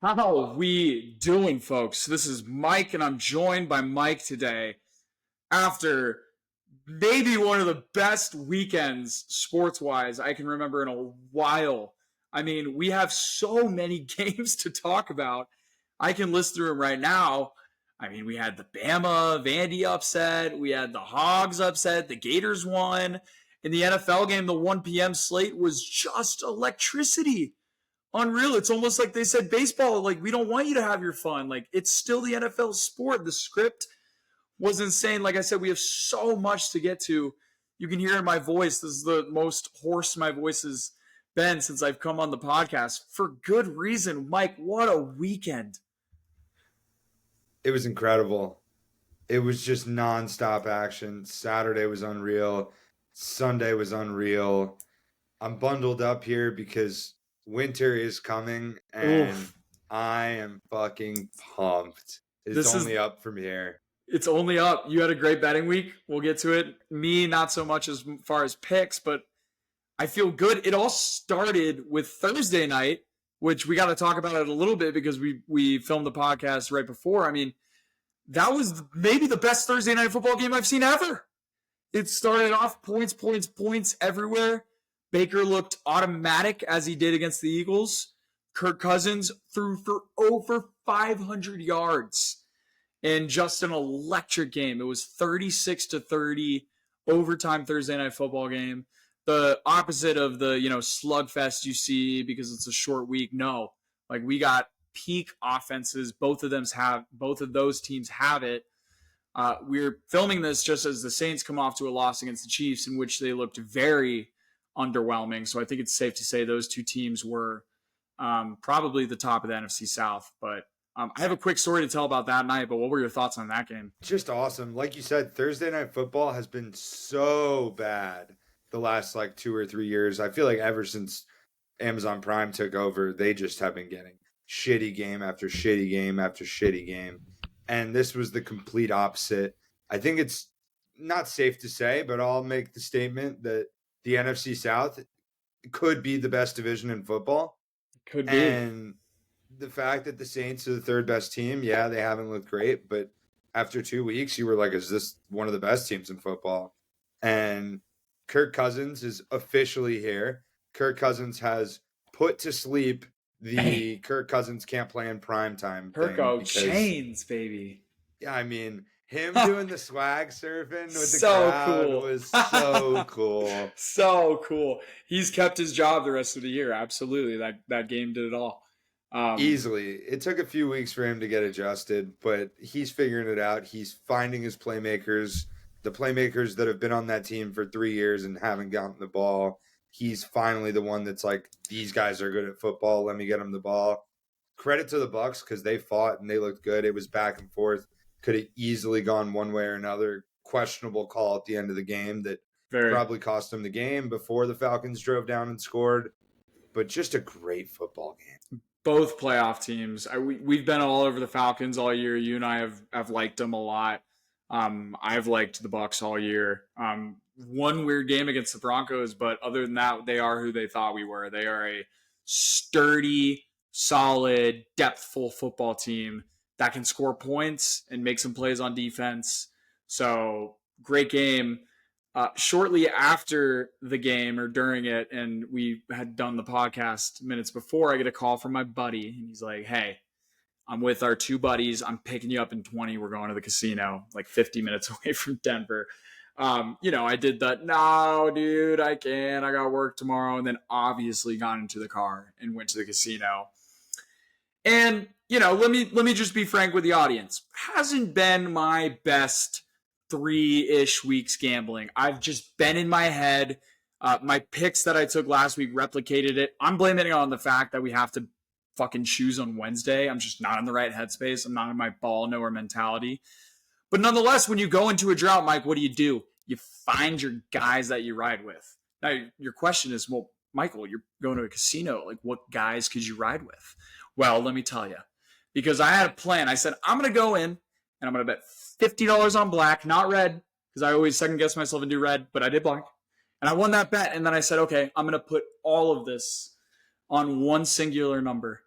How we doing, folks? This is Mike, and I'm joined by Mike today after maybe one of the best weekends sports-wise I can remember in a while. I mean, we have so many games to talk about. I can list through them right now. I mean, we had the Bama Vandy upset, we had the Hogs upset, the Gators won. In the NFL game, the 1 p.m. slate was just electricity. Unreal. It's almost like they said baseball, like, we don't want you to have your fun. Like, it's still the NFL sport. The script was insane. Like I said, we have so much to get to. You can hear in my voice, this is the most hoarse my voice has been since I've come on the podcast for good reason. Mike, what a weekend. It was incredible. It was just nonstop action. Saturday was unreal. Sunday was unreal. I'm bundled up here because winter is coming and Oof. I am fucking pumped. This It's is only up from here. It's only up. You had a great betting week. We'll get to it. Me, not so much as far as picks, but I feel good. It all started with Thursday night, which we got to talk about it a little bit because we filmed the podcast right before. I mean, that was maybe the best Thursday night football game I've seen ever. It started off points everywhere. Baker looked automatic as he did against the Eagles. Kirk Cousins threw for over 500 yards in just an electric game. It was 36-30 overtime Thursday night football game. The opposite of the, slugfest you see because it's a short week. No, like, we got peak offenses. Both of those teams have it. We're filming this just as the Saints come off to a loss against the Chiefs, in which they looked very underwhelming. So I think it's safe to say those two teams were probably the top of the NFC South. But I have a quick story to tell about that night, but what were your thoughts on that game? Just awesome. Like you said, Thursday night football has been so bad the last 2 or 3 years. I feel like ever since Amazon Prime took over, they just have been getting shitty game after shitty game after shitty game. And this was the complete opposite. I think it's not safe to say, but I'll make the statement that the NFC South could be the best division in football. Could be. And the fact that the Saints are the third best team, yeah, they haven't looked great, but after 2 weeks, you were like, is this one of the best teams in football? And Kirk Cousins is officially here. Kirk Cousins has put to sleep the Kirk Cousins can't play in prime time thing. Kirko chains, baby. Yeah, I mean, him doing the swag surfing with the So crowd cool. was so cool. So cool. He's kept his job the rest of the year. Absolutely. That game did it all. Easily. It took a few weeks for him to get adjusted, but he's figuring it out. He's finding his playmakers, the playmakers that have been on that team for 3 years and haven't gotten the ball. He's finally the one that's like, these guys are good at football. Let me get them the ball. Credit to the Bucs because they fought and they looked good. It was back and forth. Could have easily gone one way or another. Questionable call at the end of the game that probably cost them the game before the Falcons drove down and scored. But just a great football game. Both playoff teams. We've been all over the Falcons all year. You and I have liked them a lot. I've liked the Bucs all year. One weird game against the Broncos, but other than that, they are who they thought we were. They are a sturdy, solid, depthful football team that can score points and make some plays on defense. So, great game. Shortly after the game or during it, and we had done the podcast minutes before, I get a call from my buddy, and he's like, hey, I'm with our two buddies. I'm picking you up in 20. We're going to the casino, 50 minutes away from Denver. I did that. No, dude, I can't. I got work tomorrow. And then obviously got into the car and went to the casino. And, let me just be frank with the audience. Hasn't been my best 3-ish weeks gambling. I've just been in my head. My picks that I took last week replicated it. I'm blaming it on the fact that we have to fucking choose on Wednesday. I'm just not in the right headspace. I'm not in my ball knower mentality. But nonetheless, when you go into a drought, Mike, what do? You find your guys that you ride with. Now, your question is, well, Michael, you're going to a casino. What guys could you ride with? Well, let me tell you. Because I had a plan. I said, I'm going to go in and I'm going to bet $50 on black, not red, because I always second guess myself and do red, but I did black. And I won that bet. And then I said, okay, I'm going to put all of this on one singular number.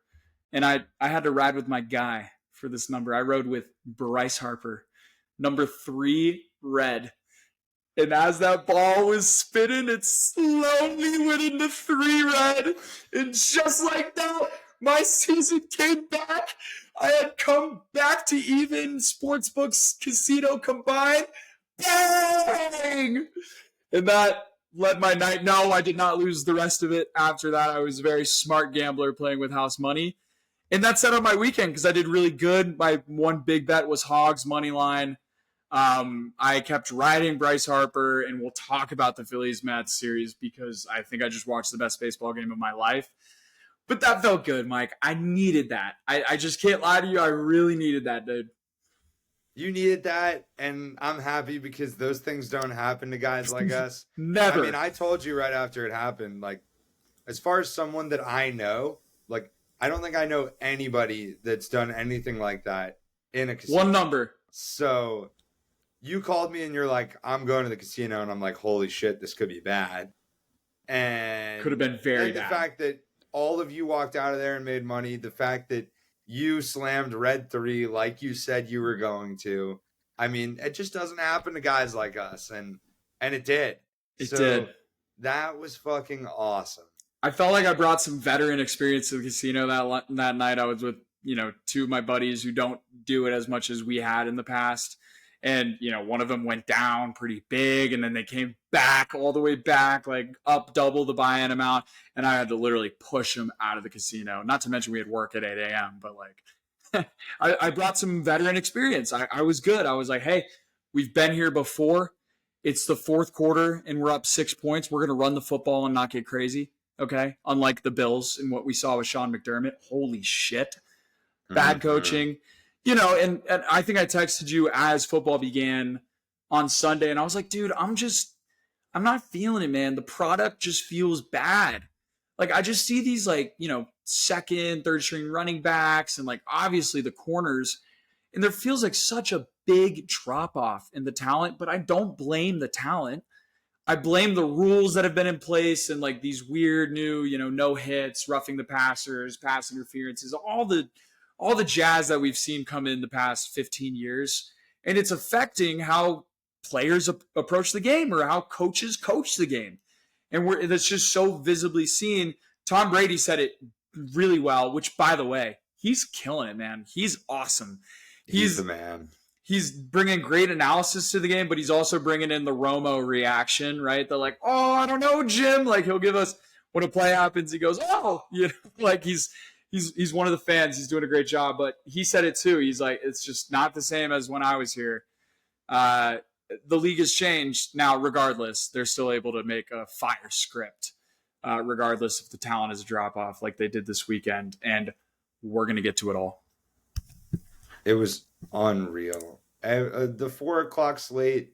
and I had to ride with my guy for this number. I rode with Bryce Harper, number 3 red. And as that ball was spinning, it slowly went into 3 red. And just like that, my season came back. I had come back to even sportsbooks, casino combined. Bang! And that led my night. No, I did not lose the rest of it after that. I was a very smart gambler playing with house money. And that set up my weekend because I did really good. My one big bet was Hogs money line. I kept riding Bryce Harper, and we'll talk about the Phillies Mets series because I think I just watched the best baseball game of my life. But that felt good, Mike. I needed that. I just can't lie to you. I really needed that, dude. You needed that, and I'm happy because those things don't happen to guys like us. Never. I mean, I told you right after it happened, like, as far as someone that I know, like, I don't think I know anybody that's done anything like that in a casino. One number. So you called me and you're like, I'm going to the casino, and I'm like, holy shit, this could be bad. And could have been very bad. The fact that all of you walked out of there and made money, the fact that you slammed red 3 like you said you were going to. I mean, it just doesn't happen to guys like us, and it did. It did. That was fucking awesome. I felt like I brought some veteran experience to the casino that night. I was with, 2 of my buddies who don't do it as much as we had in the past. And, one of them went down pretty big, and then they came back all the way back, like up double the buy-in amount. And I had to literally push them out of the casino. Not to mention we had work at 8 a.m., but like I brought some veteran experience. I was good. I was like, hey, we've been here before. It's the 4th quarter, and we're up 6 points. We're going to run the football and not get crazy. Okay. Unlike the Bills and what we saw with Sean McDermott. Holy shit. Bad coaching. And I think I texted you as football began on Sunday, and I was like, dude, I'm not feeling it, man. The product just feels bad. Like, I just see these, like, second, third string running backs and, like, obviously the corners, and there feels like such a big drop off in the talent, but I don't blame the talent. I blame the rules that have been in place and like these weird new, no hits, roughing the passers, pass interferences, all the jazz that we've seen come in the past 15 years. And it's affecting how players approach the game or how coaches coach the game. And that's just so visibly seen. Tom Brady said it really well, which, by the way, he's killing it, man. He's awesome. He's the man. He's bringing great analysis to the game, but he's also bringing in the Romo reaction, right? They're like, oh, I don't know, Jim. Like, he'll give us, when a play happens, he goes, oh, like he's one of the fans. He's doing a great job, but he said it too. He's like, it's just not the same as when I was here. The league has changed now. Regardless, they're still able to make a fire script, regardless if the talent is a drop off like they did this weekend. And we're going to get to it all. It was unreal. The 4 o'clock slate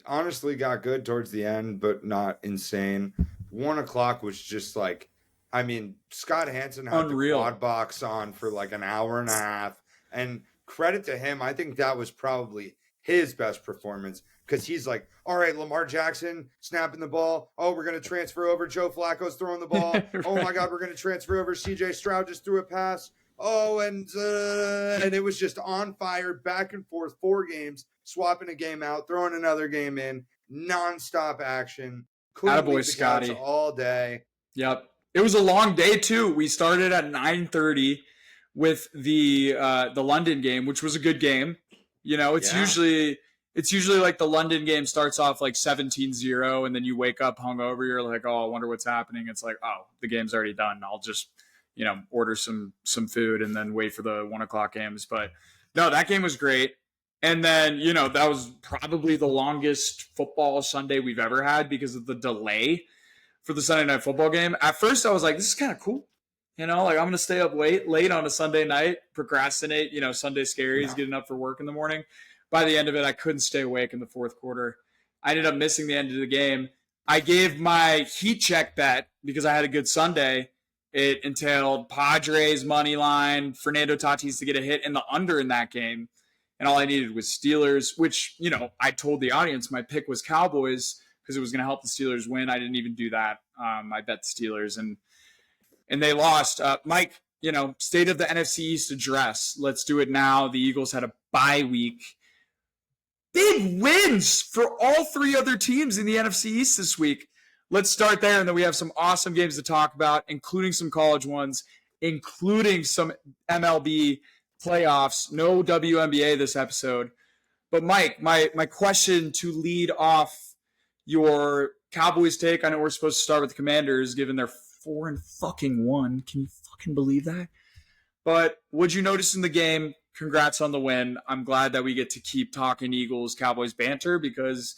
honestly got good towards the end, but not insane. 1 o'clock was just like, I mean, Scott Hansen had the quad box on for like an hour and a half. And credit to him, I think that was probably his best performance because he's like, all right, Lamar Jackson snapping the ball. Oh, we're going to transfer over. Joe Flacco's throwing the ball. Right. Oh, my God, we're going to transfer over. C.J. Stroud just threw a pass. Oh, and it was just on fire, back and forth, 4 games, swapping a game out, throwing another game in, nonstop action. Attaboy, Scotty. All day. Yep. It was a long day, too. We started at 9:30 with the London game, which was a good game. It's usually like the London game starts off like 17-0, and then you wake up hungover. You're like, oh, I wonder what's happening. It's like, oh, the game's already done. I'll just order some food and then wait for the 1 o'clock games. But no, that game was great. And then, that was probably the longest football Sunday we've ever had because of the delay for the Sunday night football game. At first I was like, this is kind of cool. Like I'm going to stay up late on a Sunday night, procrastinate, Sunday scaries, getting up for work in the morning. By the end of it, I couldn't stay awake in the 4th quarter. I ended up missing the end of the game. I gave my heat check bet because I had a good Sunday. It entailed Padres money line, Fernando Tatis to get a hit in the under in that game. And all I needed was Steelers, which, I told the audience my pick was Cowboys because it was going to help the Steelers win. I didn't even do that. I bet the Steelers and they lost. Mike, state of the NFC East address. Let's do it now. The Eagles had a bye week. Big wins for all three other teams in the NFC East this week. Let's start there, and then we have some awesome games to talk about, including some college ones, including some MLB playoffs. No WNBA this episode. But Mike, my question to lead off your Cowboys take. I know we're supposed to start with the Commanders, given they're 4-1. Can you fucking believe that? But what'd you notice in the game? Congrats on the win. I'm glad that we get to keep talking Eagles Cowboys banter because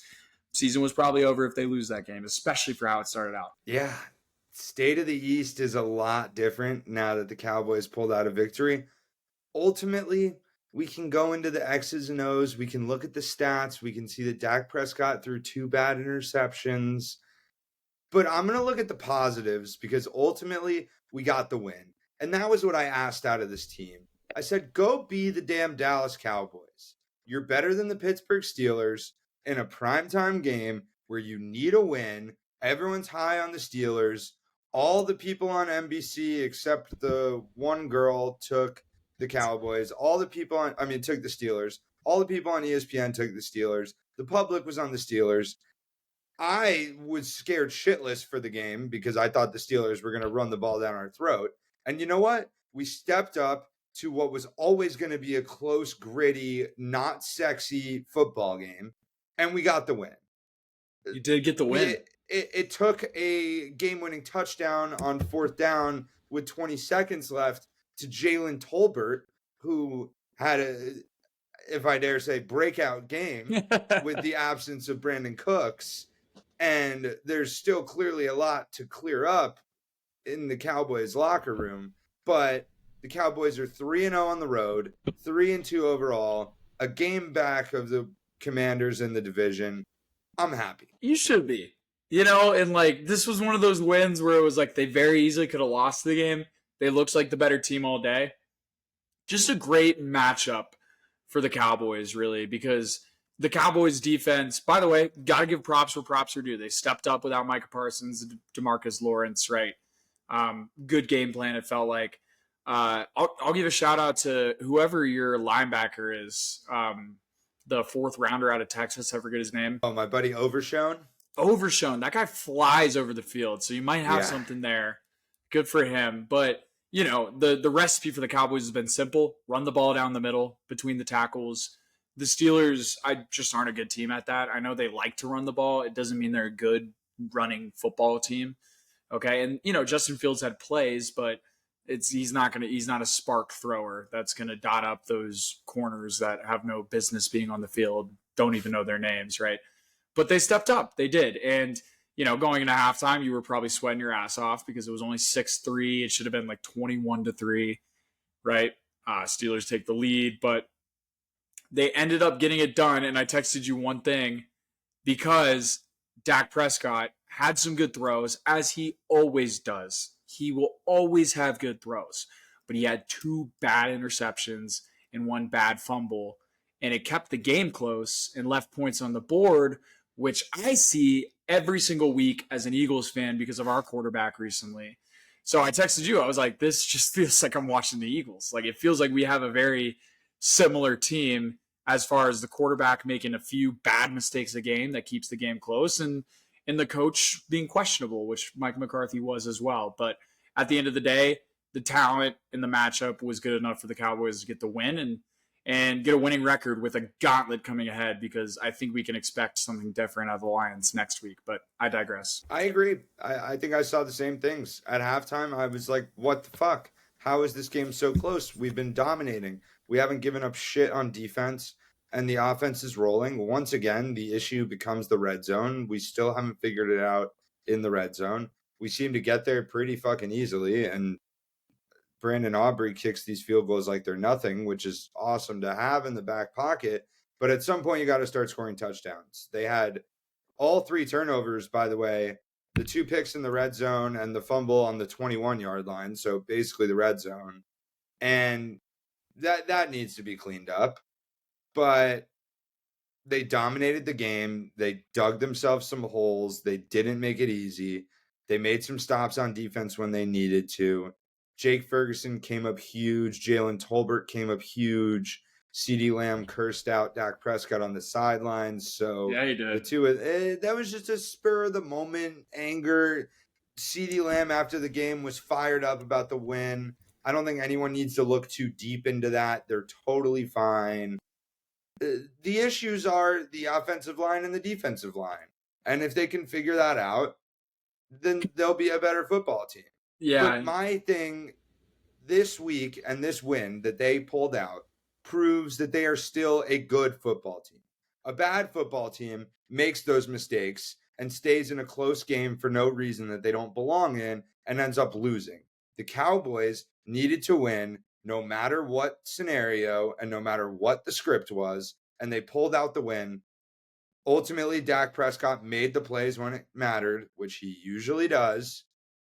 season was probably over if they lose that game, especially for how it started out. Yeah. State of the East is a lot different now that the Cowboys pulled out a victory. Ultimately, we can go into the X's and O's. We can look at the stats. We can see that Dak Prescott threw 2 bad interceptions. But I'm going to look at the positives because ultimately we got the win. And that was what I asked out of this team. I said, go be the damn Dallas Cowboys. You're better than the Pittsburgh Steelers in a primetime game where you need a win. Everyone's high on the Steelers. All the people on NBC except the one girl took the Cowboys. Took the Steelers. All the people on ESPN took the Steelers. The public was on the Steelers. I was scared shitless for the game because I thought the Steelers were going to run the ball down our throat. And you know what? We stepped up to what was always going to be a close, gritty, not sexy football game, and we got the win. You did get the win. It took a game-winning touchdown on 4th down with 20 seconds left to Jalen Tolbert, who had if I dare say, breakout game with the absence of Brandon Cooks. And there's still clearly a lot to clear up in the Cowboys locker room, but the Cowboys are 3-0 on the road, 3-2 overall, a game back of the Commanders in the division. I'm happy. You should be. And this was one of those wins where it was like they very easily could have lost the game. They looked like the better team all day. Just a great matchup for the Cowboys, really, because the Cowboys defense, by the way, got to give props where props are due. They stepped up without Micah Parsons, DeMarcus Lawrence, right? Good game plan, it felt like. I'll give a shout out to whoever your linebacker is, the 4th rounder out of Texas. I forget his name. Oh, my buddy Overshown? Overshown. That guy flies over the field, so you might have something there. Good for him. But, the recipe for the Cowboys has been simple. Run the ball down the middle between the tackles. The Steelers, just aren't a good team at that. I know they like to run the ball. It doesn't mean they're a good running football team. Okay. And, Justin Fields had plays, but he's not a spark thrower that's going to dot up those corners that have no business being on the field, don't even know their names, right? But they stepped up. They did. And, going into halftime, you were probably sweating your ass off because it was only 6-3. It should have been like 21-3, right? Steelers take the lead, but they ended up getting it done. And I texted you one thing because Dak Prescott had some good throws, as he always does. He will always have good throws, but he had 2 bad interceptions and 1 bad fumble, and it kept the game close and left points on the board, which I see every single week as an Eagles fan because of our quarterback recently. So I texted you. I was like, this just feels like I'm watching the Eagles. Like, it feels like we have a very similar team as far as the quarterback making a few bad mistakes a game that keeps the game close, and the coach being questionable, which Mike McCarthy was as well. But at the end of the day, the talent in the matchup was good enough for the Cowboys to get the win and get a winning record with a gauntlet coming ahead, because I think we can expect something different out of the Lions next week. But I digress. I agree. I think I saw the same things. At halftime, I was like, what the fuck? How is this game so close? We've been dominating. We haven't given up shit on defense, and the offense is rolling. Once again, the issue becomes the red zone. We still haven't figured it out in the red zone. We seem to get there pretty fucking easily, and Brandon Aubrey kicks these field goals like they're nothing, which is awesome to have in the back pocket. But at some point, you got to start scoring touchdowns. They had all 3 turnovers, by the way, the 2 picks in the red zone and the fumble on the 21-yard line. So basically the red zone. And that needs to be cleaned up. But they dominated the game. They dug themselves some holes. They didn't make it easy. They made some stops on defense when they needed to. Jake Ferguson came up huge. Jalen Tolbert came up huge. CeeDee Lamb cursed out Dak Prescott on the sidelines. So Yeah, he did. the two, that was just a spur of the moment anger. CeeDee Lamb after the game was fired up about the win. I don't think anyone needs to look too deep into that. They're totally fine. The issues are the offensive line and the defensive line. And if they can figure that out, then they'll be a better football team. Yeah. But my thing this week and this win that they pulled out proves that they are still a good football team. A bad football team makes those mistakes and stays in a close game for no reason that they don't belong in and ends up losing. The Cowboys needed to win no matter what scenario and no matter what the script was, and they pulled out the win. Ultimately, Dak Prescott made the plays when it mattered, which he usually does,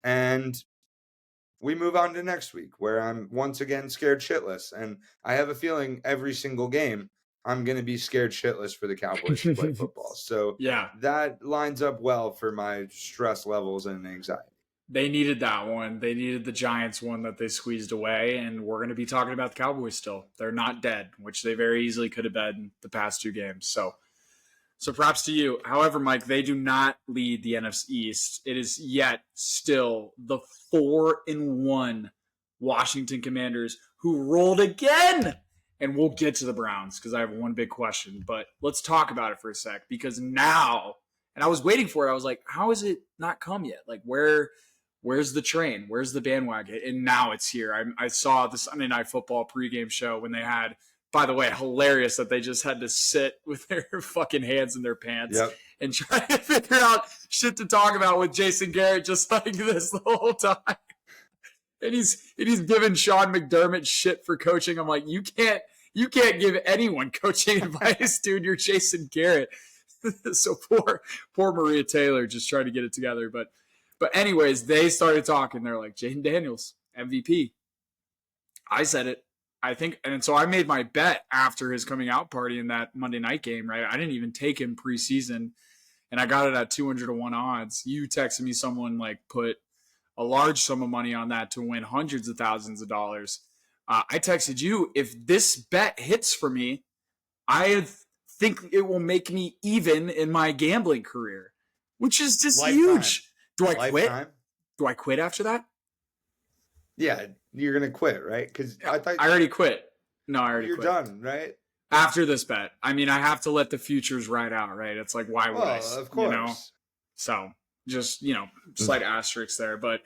and we move on to next week where I'm once again scared shitless. And I have a feeling every single game I'm going to be scared shitless for the Cowboys to play football. So yeah, that lines up well for my stress levels and anxiety. they needed that one. They needed the Giants one that they squeezed away. And we're going to be talking about the Cowboys still. They're not dead, which they very easily could have been the past two games. So props to you. However, Mike, they do not lead the NFC East. It is yet still the 4-1 Washington Commanders who rolled again. And we'll get to the Browns because I have one big question. But let's talk about it for a sec because now, and I was waiting for it. I was like, how is it not come yet? Like, where's the train? Where's the bandwagon? And now it's here. I saw the Sunday Night Football pregame show when they had, by the way, hilarious that they just had to sit with their fucking hands in their pants and try to figure out shit to talk about with Jason Garrett just like this the whole time. And he's giving Sean McDermott shit for coaching. I'm like, you can't give anyone coaching advice, dude. You're Jason Garrett. So poor Maria Taylor just trying to get it together. But anyways, they started talking. They're like, Jayden Daniels, MVP. I said it. I think, and so I made my bet after his coming out party in that Monday night game, right? I didn't even take him preseason, and I got it at 200-1 odds. You texted me someone like put a large sum of money on that to win hundreds of thousands of dollars. I texted you, if this bet hits for me, I think it will make me even in my gambling career, which is just huge. Do I quit? Do I quit after that? Yeah, you're going to quit, right? Because I already quit. No, I already quit. You're done, right? After this bet. I mean, I have to let the futures ride out, right? It's like, why would I? Of course. You know? So, just, slight asterisk there. But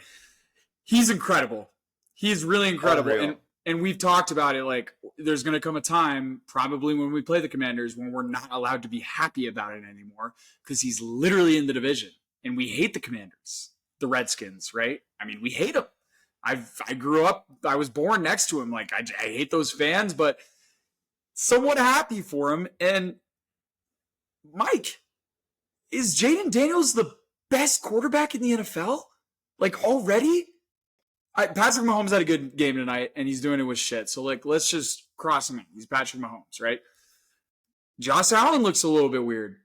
he's incredible. He's really incredible. And we've talked about it, like, there's going to come a time, probably when we play the Commanders, when we're not allowed to be happy about it anymore because he's literally in the division. And we hate the Commanders, the Redskins, right? I mean, we hate them. I grew up, I was born next to him. Like, I hate those fans, but somewhat happy for him. And Mike, is Jayden Daniels the best quarterback in the NFL? Like, already? Patrick Mahomes had a good game tonight, and he's doing it with shit. So, like, let's just cross him in. He's Patrick Mahomes, right? Josh Allen looks a little bit weird,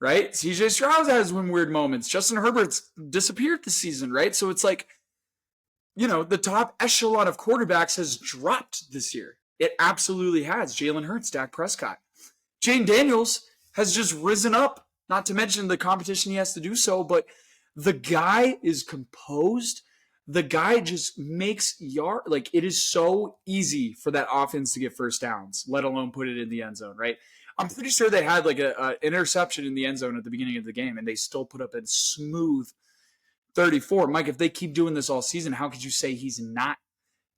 right? CJ Stroud has some weird moments. Justin Herbert's disappeared this season, right? So it's like, the top echelon of quarterbacks has dropped this year. It absolutely has. Jalen Hurts, Dak Prescott. Jayden Daniels has just risen up, not to mention the competition he has to do so, but the guy is composed. The guy just makes yard. Like, it is so easy for that offense to get first downs, let alone put it in the end zone, right? I'm pretty sure they had like an interception in the end zone at the beginning of the game, and they still put up a smooth 34. Mike, if they keep doing this all season, how could you say he's not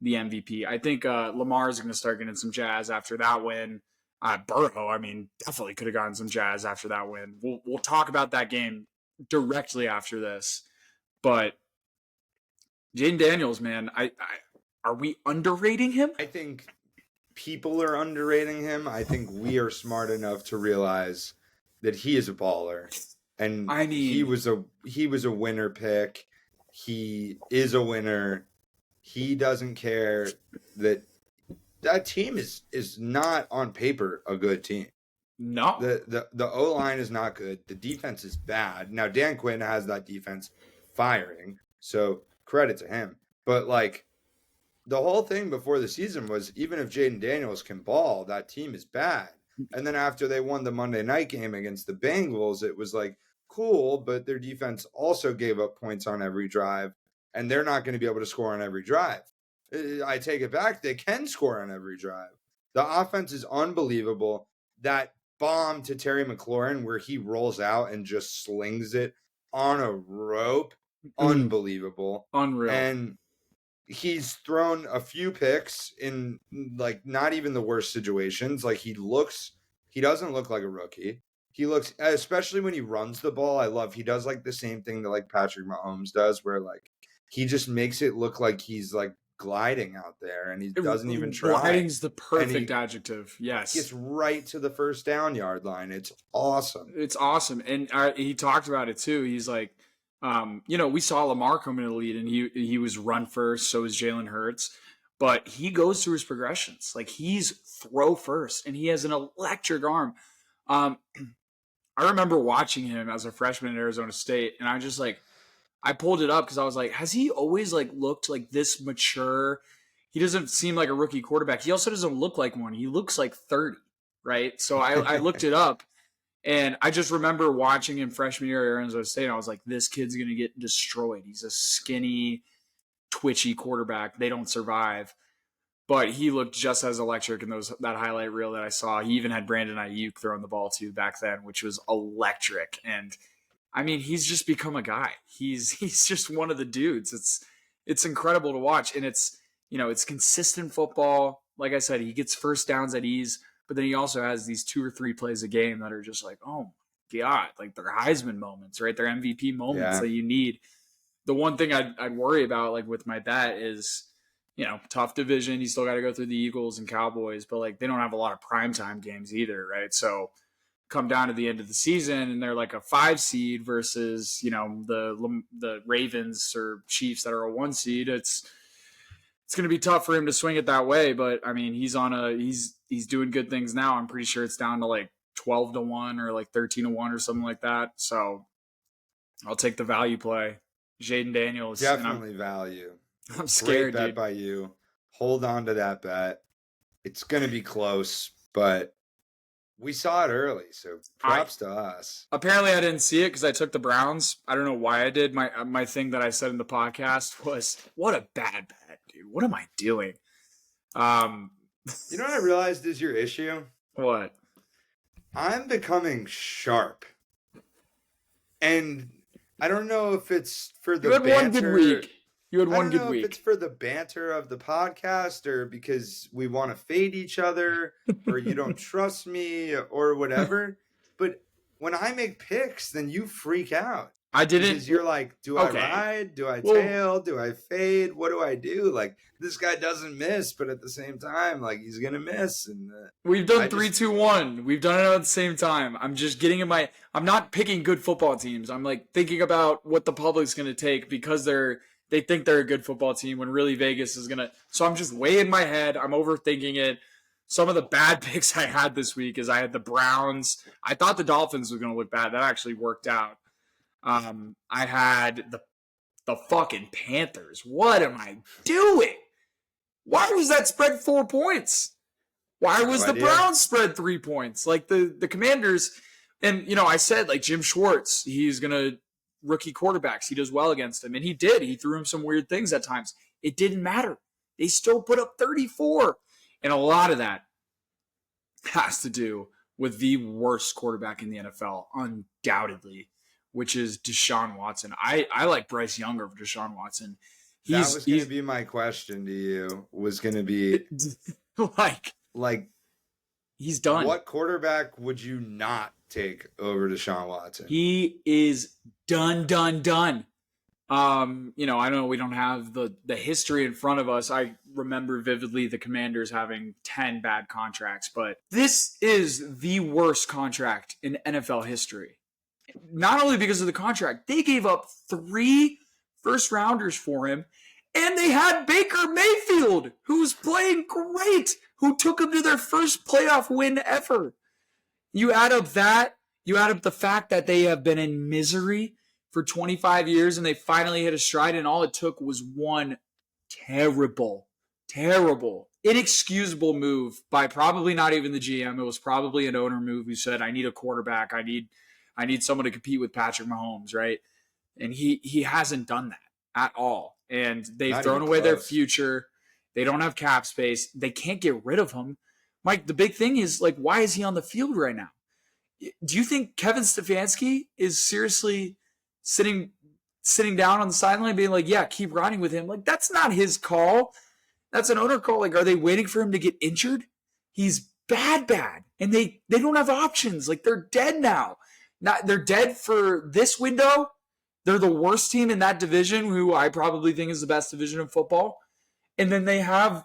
the MVP? I think Lamar is going to start getting some jazz after that win. Burrow, I mean, definitely could have gotten some jazz after that win. We'll talk about that game directly after this. But Jayden Daniels, man, are we underrating him? I think people are underrating him. I think we are smart enough to realize that he is a baller. And I mean, he was a winner pick. He is a winner. He doesn't care that team is not on paper a good team. No. The O-line is not good. The defense is bad. Now Dan Quinn has that defense firing, so credit to him. But like, the whole thing before the season was even if Jayden Daniels can ball, that team is bad. And then after they won the Monday night game against the Bengals, it was like, cool, but their defense also gave up points on every drive, and they're not going to be able to score on every drive. I take it back. They can score on every drive. The offense is unbelievable. That bomb to Terry McLaurin where he rolls out and just slings it on a rope, unbelievable. Unreal. And he's thrown a few picks in like not even the worst situations. Like he doesn't look like a rookie. He looks, especially when he runs the ball, he does like the same thing that like Patrick Mahomes does where like he just makes it look like he's like gliding out there and he doesn't even try. Gliding's the perfect adjective. Yes. Gets right to the first down yard line. It's awesome. It's awesome. And he talked about it too. He's like, we saw Lamar come into the lead and he was run first. So was Jalen Hurts, but he goes through his progressions. Like he's throw first and he has an electric arm. I remember watching him as a freshman at Arizona State and I pulled it up because I was like, has he always like looked like this mature? He doesn't seem like a rookie quarterback. He also doesn't look like one. He looks like 30, right? So I looked it up. And I just remember watching him freshman year at Arizona State, and I was like, this kid's going to get destroyed. He's a skinny, twitchy quarterback. They don't survive. But he looked just as electric in that highlight reel that I saw. He even had Brandon Ayuk throwing the ball to back then, which was electric. And, I mean, he's just become a guy. He's just one of the dudes. It's incredible to watch. And it's consistent football. Like I said, he gets first downs at ease. But then he also has these 2 or 3 plays a game that are just like, oh my God, like they're Heisman moments, right? They're MVP moments that you need. The one thing I'd worry about, like with my bet, is, tough division. You still got to go through the Eagles and Cowboys, but like they don't have a lot of primetime games either, right? So come down to the end of the season and they're like a 5 seed versus, the Ravens or Chiefs that are a 1 seed. It's going to be tough for him to swing it that way, but I mean, he's doing good things now. I'm pretty sure it's down to like 12-1 or like 13-1 or something like that. So I'll take the value play. Jayden Daniels. Definitely value. I'm scared, Great bet dude. by you. Hold on to that bet. It's going to be close, but we saw it early, so props to us. Apparently, I didn't see it because I took the Browns. I don't know why I did. My thing that I said in the podcast was, "What a bad bet, dude! What am I doing?" You know what I realized is your issue? What? I'm becoming sharp, and I don't know if it's for the banter. One good week. You had one good week. I don't know if it's for the banter of the podcast or because we want to fade each other or you don't trust me or whatever. But when I make picks, then you freak out. I didn't. Because you're like, do I ride? Do I tail? Do I fade? What do I do? Like, this guy doesn't miss, but at the same time, like, he's going to miss. And we've done 3-2-1. We've done it at the same time. I'm just getting in I'm not picking good football teams. I'm like thinking about what the public's going to take because they think they're a good football team when really Vegas is going to. So I'm just way in my head. I'm overthinking it. Some of the bad picks I had this week is I had the Browns. I thought the Dolphins were going to look bad. That actually worked out. I had the fucking Panthers. What am I doing? Why was that spread 4 points? Why was the Browns spread 3 points? Like the Commanders, and I said like Jim Schwartz, he's gonna rookie quarterbacks. He does well against him, and he did. He threw him some weird things at times. It didn't matter. They still put up 34, and a lot of that has to do with the worst quarterback in the NFL, undoubtedly, which is Deshaun Watson. I like Bryce Young over Deshaun Watson. That was going to be my question to you. Was going to be like he's done. What quarterback would you not take over Deshaun Watson? He is done. I know we don't have the history in front of us. I remember vividly the Commanders having 10 bad contracts, but this is the worst contract in NFL history. Not only because of the contract, they gave up 3 first-rounders for him, and they had Baker Mayfield, who's playing great, who took them to their first playoff win ever. You add up the fact that they have been in misery for 25 years, and they finally hit a stride, and all it took was one terrible Terrible, inexcusable move by probably not even the GM. It was probably an owner move who said, "I need a quarterback. I need someone to compete with Patrick Mahomes." Right, and he hasn't done that at all. And they've Not thrown even away their close. future. They don't have cap space. They can't get rid of him. Mike, the big thing is like, why is he on the field right now? Do you think Kevin Stefanski is seriously sitting sitting down on the sideline being like, yeah, keep riding with him? Like, that's not his call. That's an owner call. Like, are they waiting for him to get injured? He's bad. And they don't have options. Like, they're dead now. They're dead for this window. They're the worst team in that division, who I probably think is the best division of football. And then they have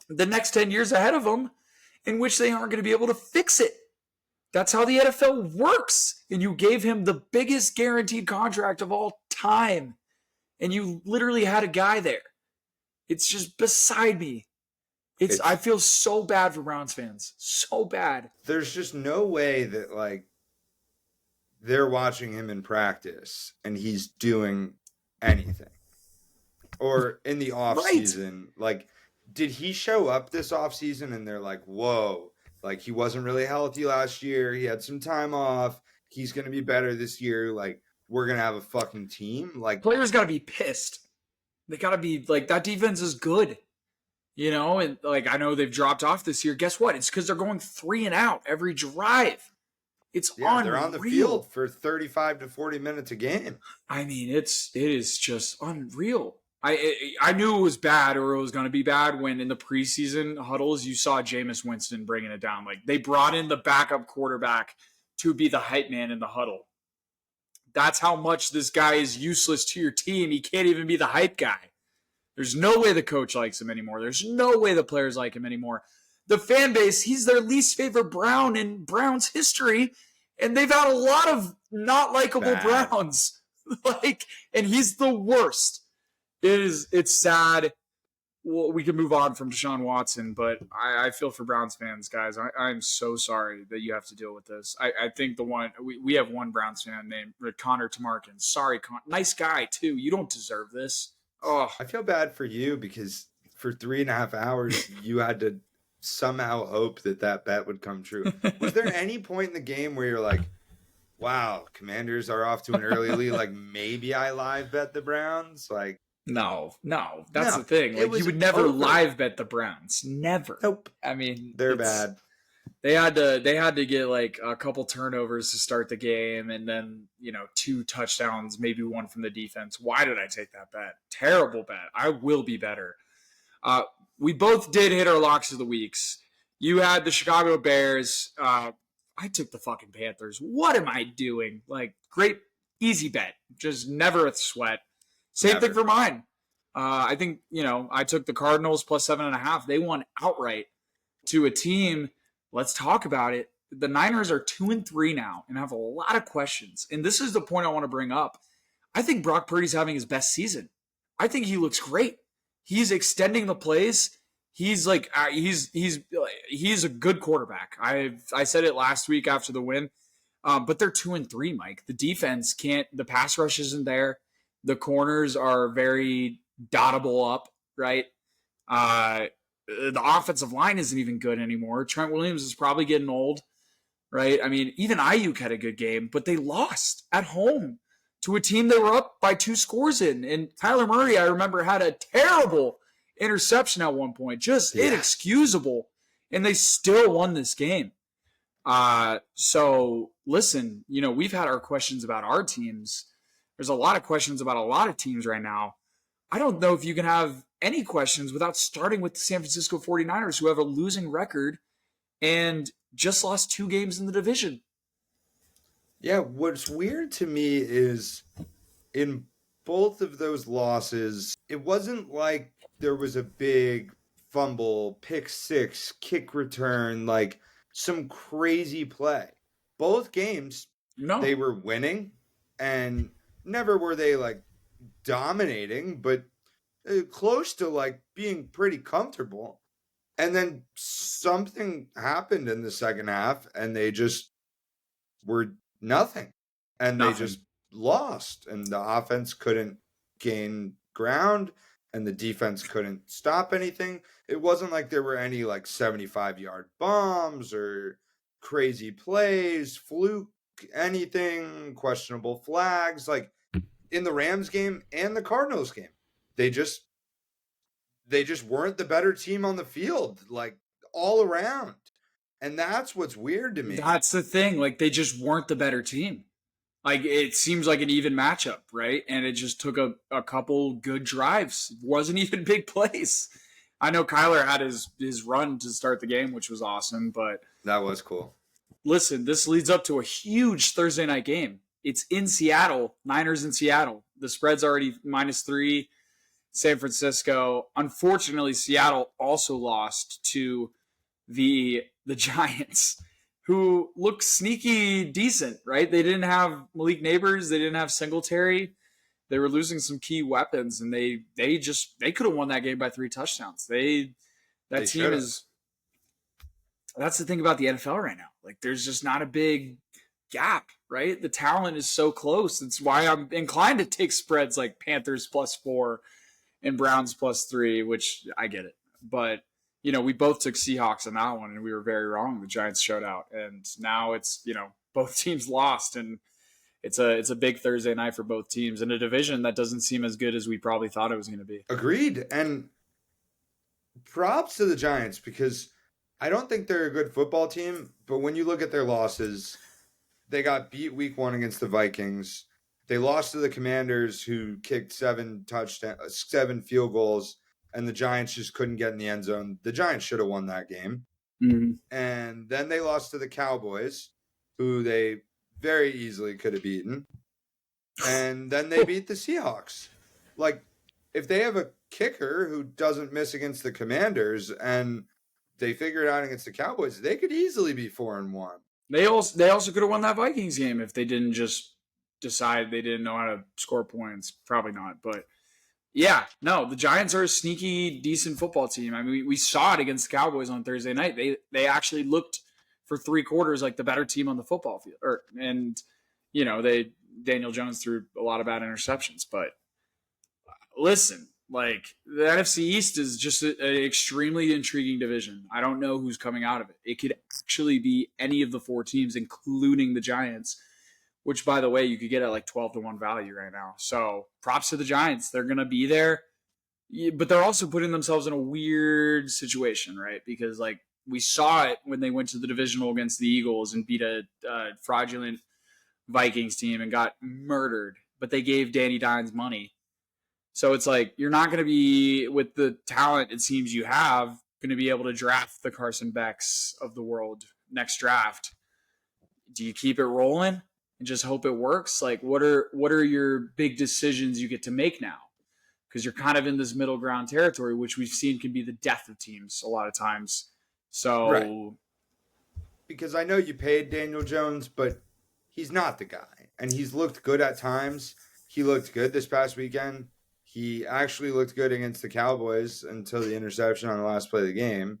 the next 10 years ahead of them in which they aren't going to be able to fix it. That's how the NFL works. And you gave him the biggest guaranteed contract of all time. And you literally had a guy there. It's just beside me. I feel so bad for Browns fans. So bad. There's just no way that, like, they're watching him in practice and he's doing anything. Or in the off season, like, did he show up this off season and they're like, whoa, like, he wasn't really healthy last year. He had some time off. He's going to be better this year. Like, we're going to have a fucking team. Like, players got to be pissed. They got to be like, that defense is good. You know, and like, I know they've dropped off this year. Guess what? It's because they're going 3 and out every drive. It's unreal. They're on the field for 35 to 40 minutes a game. I mean, it is just unreal. I knew it was bad, or it was going to be bad, when in the preseason huddles you saw Jameis Winston bringing it down. Like, they brought in the backup quarterback to be the hype man in the huddle. That's how much this guy is useless to your team. He can't even be the hype guy. There's no way the coach likes him anymore. There's no way the players like him anymore. The fan base, he's their least favorite Brown in Browns history, and they've had a lot of not likable Browns. And he's the worst. It's sad. Well, we can move on from Deshaun Watson, but I feel for Browns fans, guys. I'm so sorry that you have to deal with this. I think we have one Browns fan named Connor Tamarkin. Sorry, nice guy too. You don't deserve this. Oh, I feel bad for you because for 3.5 hours you had to somehow hope that bet would come true. Was there any point in the game where you're like, wow, Commanders are off to an early lead, like, maybe I live bet the Browns? Like, no, that's the thing. Like, you would never live bet the Browns. Never. Nope. I mean, they're bad. They had to get like a couple turnovers to start the game, and then 2 touchdowns, maybe one from the defense. Why did I take that bet? Terrible bet. I will be better. We both did hit our locks of the weeks. You had the Chicago Bears. I took the fucking Panthers. What am I doing? Like, great, easy bet. Just never a sweat. Same thing for mine. I think, I took the Cardinals plus 7.5. They won outright to a team. Let's talk about it. The Niners are 2-3 now and have a lot of questions. And this is the point I want to bring up. I think Brock Purdy's having his best season. I think he looks great. He's extending the plays. He's like, he's a good quarterback. I said it last week after the win, but they're 2-3, Mike. The defense can't. The pass rush isn't there. The corners are very dottable up, right? The offensive line isn't even good anymore. Trent Williams is probably getting old, right? I mean, even Ayuk had a good game, but they lost at home to a team they were up by 2 scores in. And Kyler Murray, I remember, had a terrible interception at one point, just inexcusable, and they still won this game. So listen, we've had our questions about our teams. There's a lot of questions about a lot of teams right now. I don't know if you can have any questions without starting with the San Francisco 49ers, who have a losing record and just lost 2 games in the division. Yeah, what's weird to me is in both of those losses, it wasn't like there was a big fumble, pick six, kick return, like some crazy play. Both games, they were winning, and never were they like dominating, but close to like being pretty comfortable. And then something happened in the second half and they just were nothing. And they just lost, and the offense couldn't gain ground. and the defense couldn't stop anything. It wasn't like there were any like 75-yard bombs or crazy plays, fluke, anything, questionable flags. Like in the Rams game and the Cardinals game, they just weren't the better team on the field, like all around. And that's what's weird to me. That's the thing. Like, they just weren't the better team. Like, it seems like an even matchup, right? And it just took a couple good drives. It wasn't even big plays. I know Kyler had his run to start the game, which was awesome, but that was cool. Listen, this leads up to a huge Thursday night game. It's in Seattle, Niners in Seattle. The spread's already -3, San Francisco. Unfortunately, Seattle also lost to the Giants, who look sneaky decent, right? They didn't have Malik Neighbors. They didn't have Singletary. They were losing some key weapons, and they could have won that game by 3 touchdowns. That's the thing about the NFL right now. Like, there's just not a big gap, right? The talent is so close. It's why I'm inclined to take spreads like Panthers +4 and Browns +3, which I get it. But we both took Seahawks on that one, and we were very wrong. The Giants showed out, and now it's both teams lost, and it's a big Thursday night for both teams in a division that doesn't seem as good as we probably thought it was going to be. Agreed, and props to the Giants because I don't think they're a good football team, but when you look at their losses, they got beat week 1 against the Vikings. They lost to the Commanders, who kicked 7 field goals. And the Giants just couldn't get in the end zone. The Giants should have won that game. Mm-hmm. And then they lost to the Cowboys, who they very easily could have beaten. And then they beat the Seahawks. Like, if they have a kicker who doesn't miss against the Commanders and they figure it out against the Cowboys, they could easily be 4-1. They also could have won that Vikings game if they didn't just decide they didn't know how to score points. Probably not, but yeah, no, the Giants are a sneaky, decent football team. I mean, we saw it against the Cowboys on Thursday night. They actually looked for 3 quarters like the better team on the football field. Daniel Jones threw a lot of bad interceptions. But listen, like, the NFC East is just an extremely intriguing division. I don't know who's coming out of it. It could actually be any of the 4 teams, including the Giants, which, by the way, you could get at like 12-1 value right now. So props to the Giants. They're going to be there, but they're also putting themselves in a weird situation, right? Because, like, we saw it when they went to the divisional against the Eagles and beat a fraudulent Vikings team and got murdered, but they gave Danny Dimes money. So it's like, you're not going to be, with the talent it seems you have, going to be able to draft the Carson Becks of the world next draft. Do you keep it rolling and just hope it works? Like, what are your big decisions you get to make now? Because you're kind of in this middle ground territory, which we've seen can be the death of teams a lot of times. So, right. Because I know you paid Daniel Jones, but he's not the guy. And he's looked good at times. He looked good this past weekend. He actually looked good against the Cowboys until the interception on the last play of the game.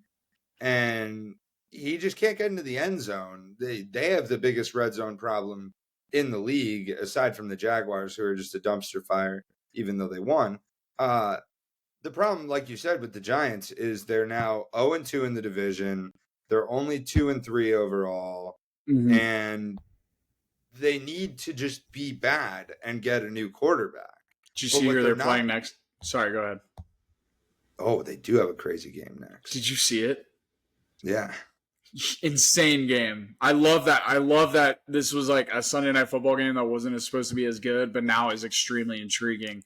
And he just can't get into the end zone. They have the biggest red zone problem in the league, aside from the Jaguars, who are just a dumpster fire, even though they won. The problem, like you said, with the Giants is they're now 0-2 in the division. They're only 2-3 overall. Mm-hmm. And they need to just be bad and get a new quarterback. Did you see who they're playing next? Sorry, go ahead. Oh, they do have a crazy game next. Did you see it? Yeah. Insane game. I love that this was like a Sunday night football game that wasn't supposed to be as good, but now is extremely intriguing.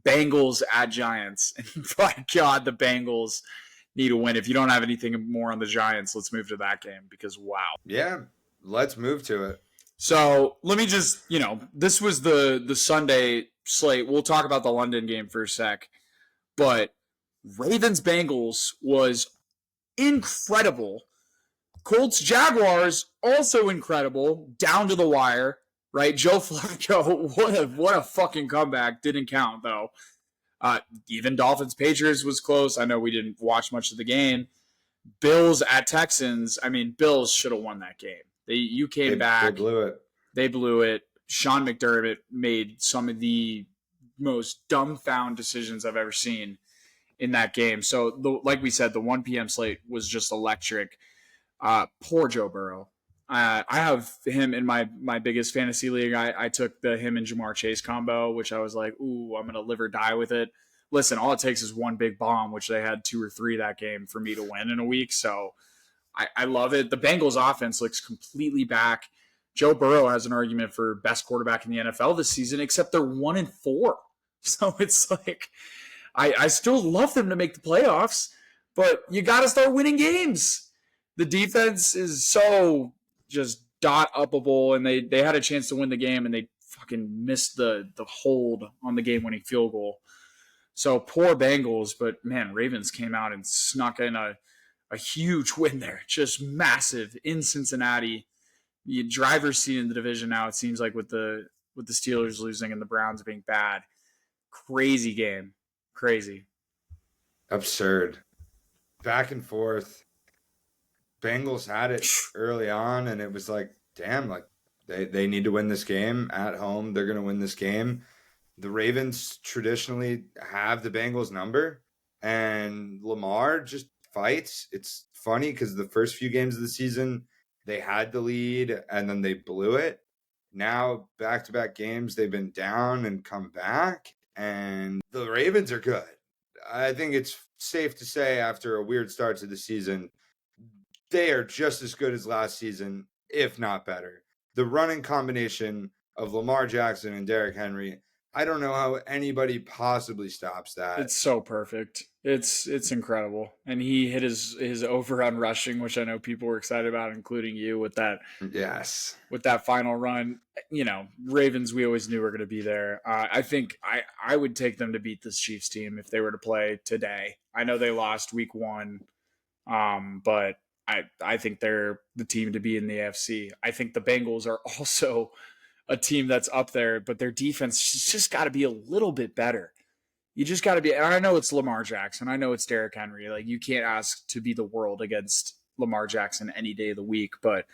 Bengals at Giants. And by God, the Bengals need to win. If you don't have anything more on the Giants, let's move to that game because wow. Yeah, let's move to it. So let me just, this was the Sunday slate. We'll talk about the London game for a sec. But Ravens-Bengals was incredible. Colts-Jaguars, also incredible, down to the wire, right? Joe Flacco, what a fucking comeback. Didn't count, though. Even Dolphins-Patriots was close. I know we didn't watch much of the game. Bills at Texans. I mean, Bills should have won that game. They came back. They blew it. They blew it. Sean McDermott made some of the most dumbfound decisions I've ever seen in that game. So, like we said, the 1 p.m. slate was just electric. Poor Joe Burrow. I have him in my biggest fantasy league. I took the him and Jamar Chase combo, which I was like, ooh, I'm going to live or die with it. Listen, all it takes is one big bomb, which they had 2 or 3 that game for me to win in a week. So I love it. The Bengals offense looks completely back. Joe Burrow has an argument for best quarterback in the NFL this season, except they're 1-4. So it's like, I still love them to make the playoffs, but you got to start winning games. The defense is so just dot upable, and they had a chance to win the game, and they fucking missed the hold on the game-winning field goal. So poor Bengals, but man, Ravens came out and snuck in a huge win there, just massive in Cincinnati. The driver's seat in the division now, it seems like, with the Steelers losing and the Browns being bad. Crazy game. Crazy. Absurd. Back and forth. Bengals had it early on, and it was like, damn, like they need to win this game at home. They're going to win this game. The Ravens traditionally have the Bengals number, and Lamar just fights. It's funny because the first few games of the season, they had the lead, and then they blew it. Now, back-to-back games, they've been down and come back, and the Ravens are good. I think it's safe to say after a weird start to the season, they are just as good as last season, if not better. The running combination of Lamar Jackson and Derrick Henry, I don't know how anybody possibly stops that. It's so perfect. It's incredible. And he hit his over on rushing, which I know people were excited about, including you with that. Yes. With that final run. You know, Ravens, we always knew were going to be there. I think I would take them to beat this Chiefs team if they were to play today. I know they lost week 1, but I think they're the team to be in the AFC. I think the Bengals are also a team that's up there, but their defense just got to be a little bit better. You just got to be, and I know it's Lamar Jackson. I know it's Derrick Henry. Like, you can't ask to be the world against Lamar Jackson any day of the week, but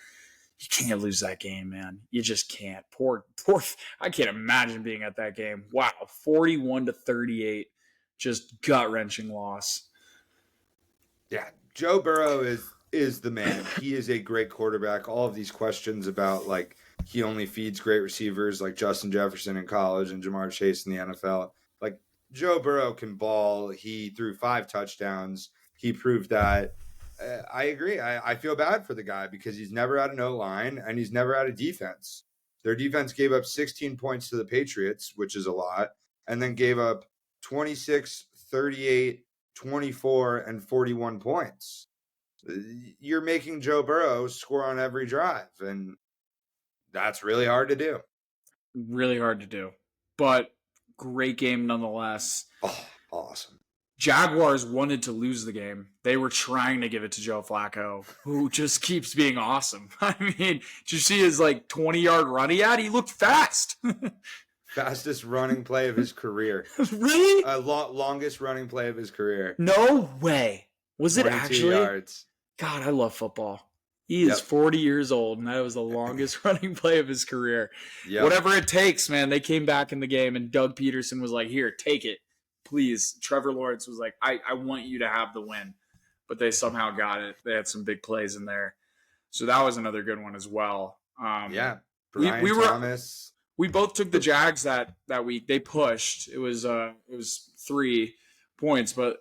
you can't lose that game, man. You just can't. Poor, I can't imagine being at that game. Wow. 41-38, just gut-wrenching loss. Yeah. Joe Burrow is the man. He is a great quarterback. All of these questions about, like, he only feeds great receivers like Justin Jefferson in college and Jamar Chase in the NFL. Like, Joe Burrow can ball. He threw 5 touchdowns. He proved that. I agree. I feel bad for the guy because he's never had an O-line and he's never had a defense. Their defense gave up 16 points to the Patriots, which is a lot, and then gave up 26, 38, 24, and 41 points. You're making Joe Burrow score on every drive, and that's really hard to do. Really hard to do. But great game nonetheless. Oh, awesome. Jaguars wanted to lose the game. They were trying to give it to Joe Flacco, who just keeps being awesome. I mean, did you see his 20-yard run he had? He looked fast. Fastest running play of his career. Really? Longest running play of his career. No way. Was it 22 actually? yards. God, I love football. He is 40 years old, and that was the longest running play of his career. Yep. Whatever it takes, man. They came back in the game, and Doug Peterson was like, here, take it. Please. Trevor Lawrence was like, I want you to have the win. But they somehow got it. They had some big plays in there. So that was another good one as well. Brian Thomas. We both took the Jags that week. They pushed. It was 3 points, but,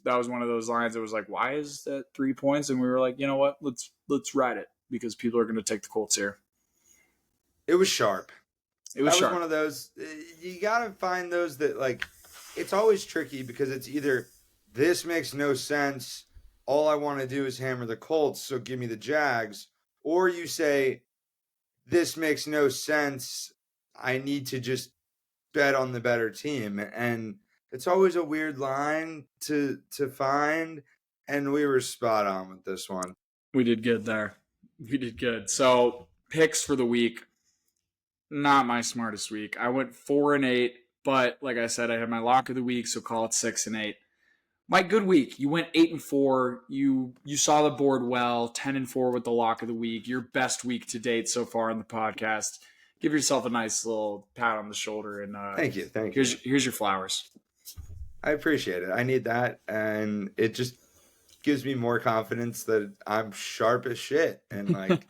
that was one of those lines that was like, why is that 3 points? And we were like, you know what? Let's ride it because people are going to take the Colts here. It was sharp. That was one of those. You got to find those that, it's always tricky because it's either this makes no sense, all I want to do is hammer the Colts, so give me the Jags, or you say this makes no sense, I need to just bet on the better team. And it's always a weird line to find, and we were spot on with this one. We did good there. We did good. So, picks for the week. Not my smartest week. I went 4-8, but like I said, I had my lock of the week, so call it 6-8. My good week. You went 8-4. You saw the board well. 10-4 with the lock of the week. Your best week to date so far on the podcast. Give yourself a nice little pat on the shoulder, and Thank you. here's your flowers. I appreciate it. I need that, and it just gives me more confidence that I'm sharp as shit. And like,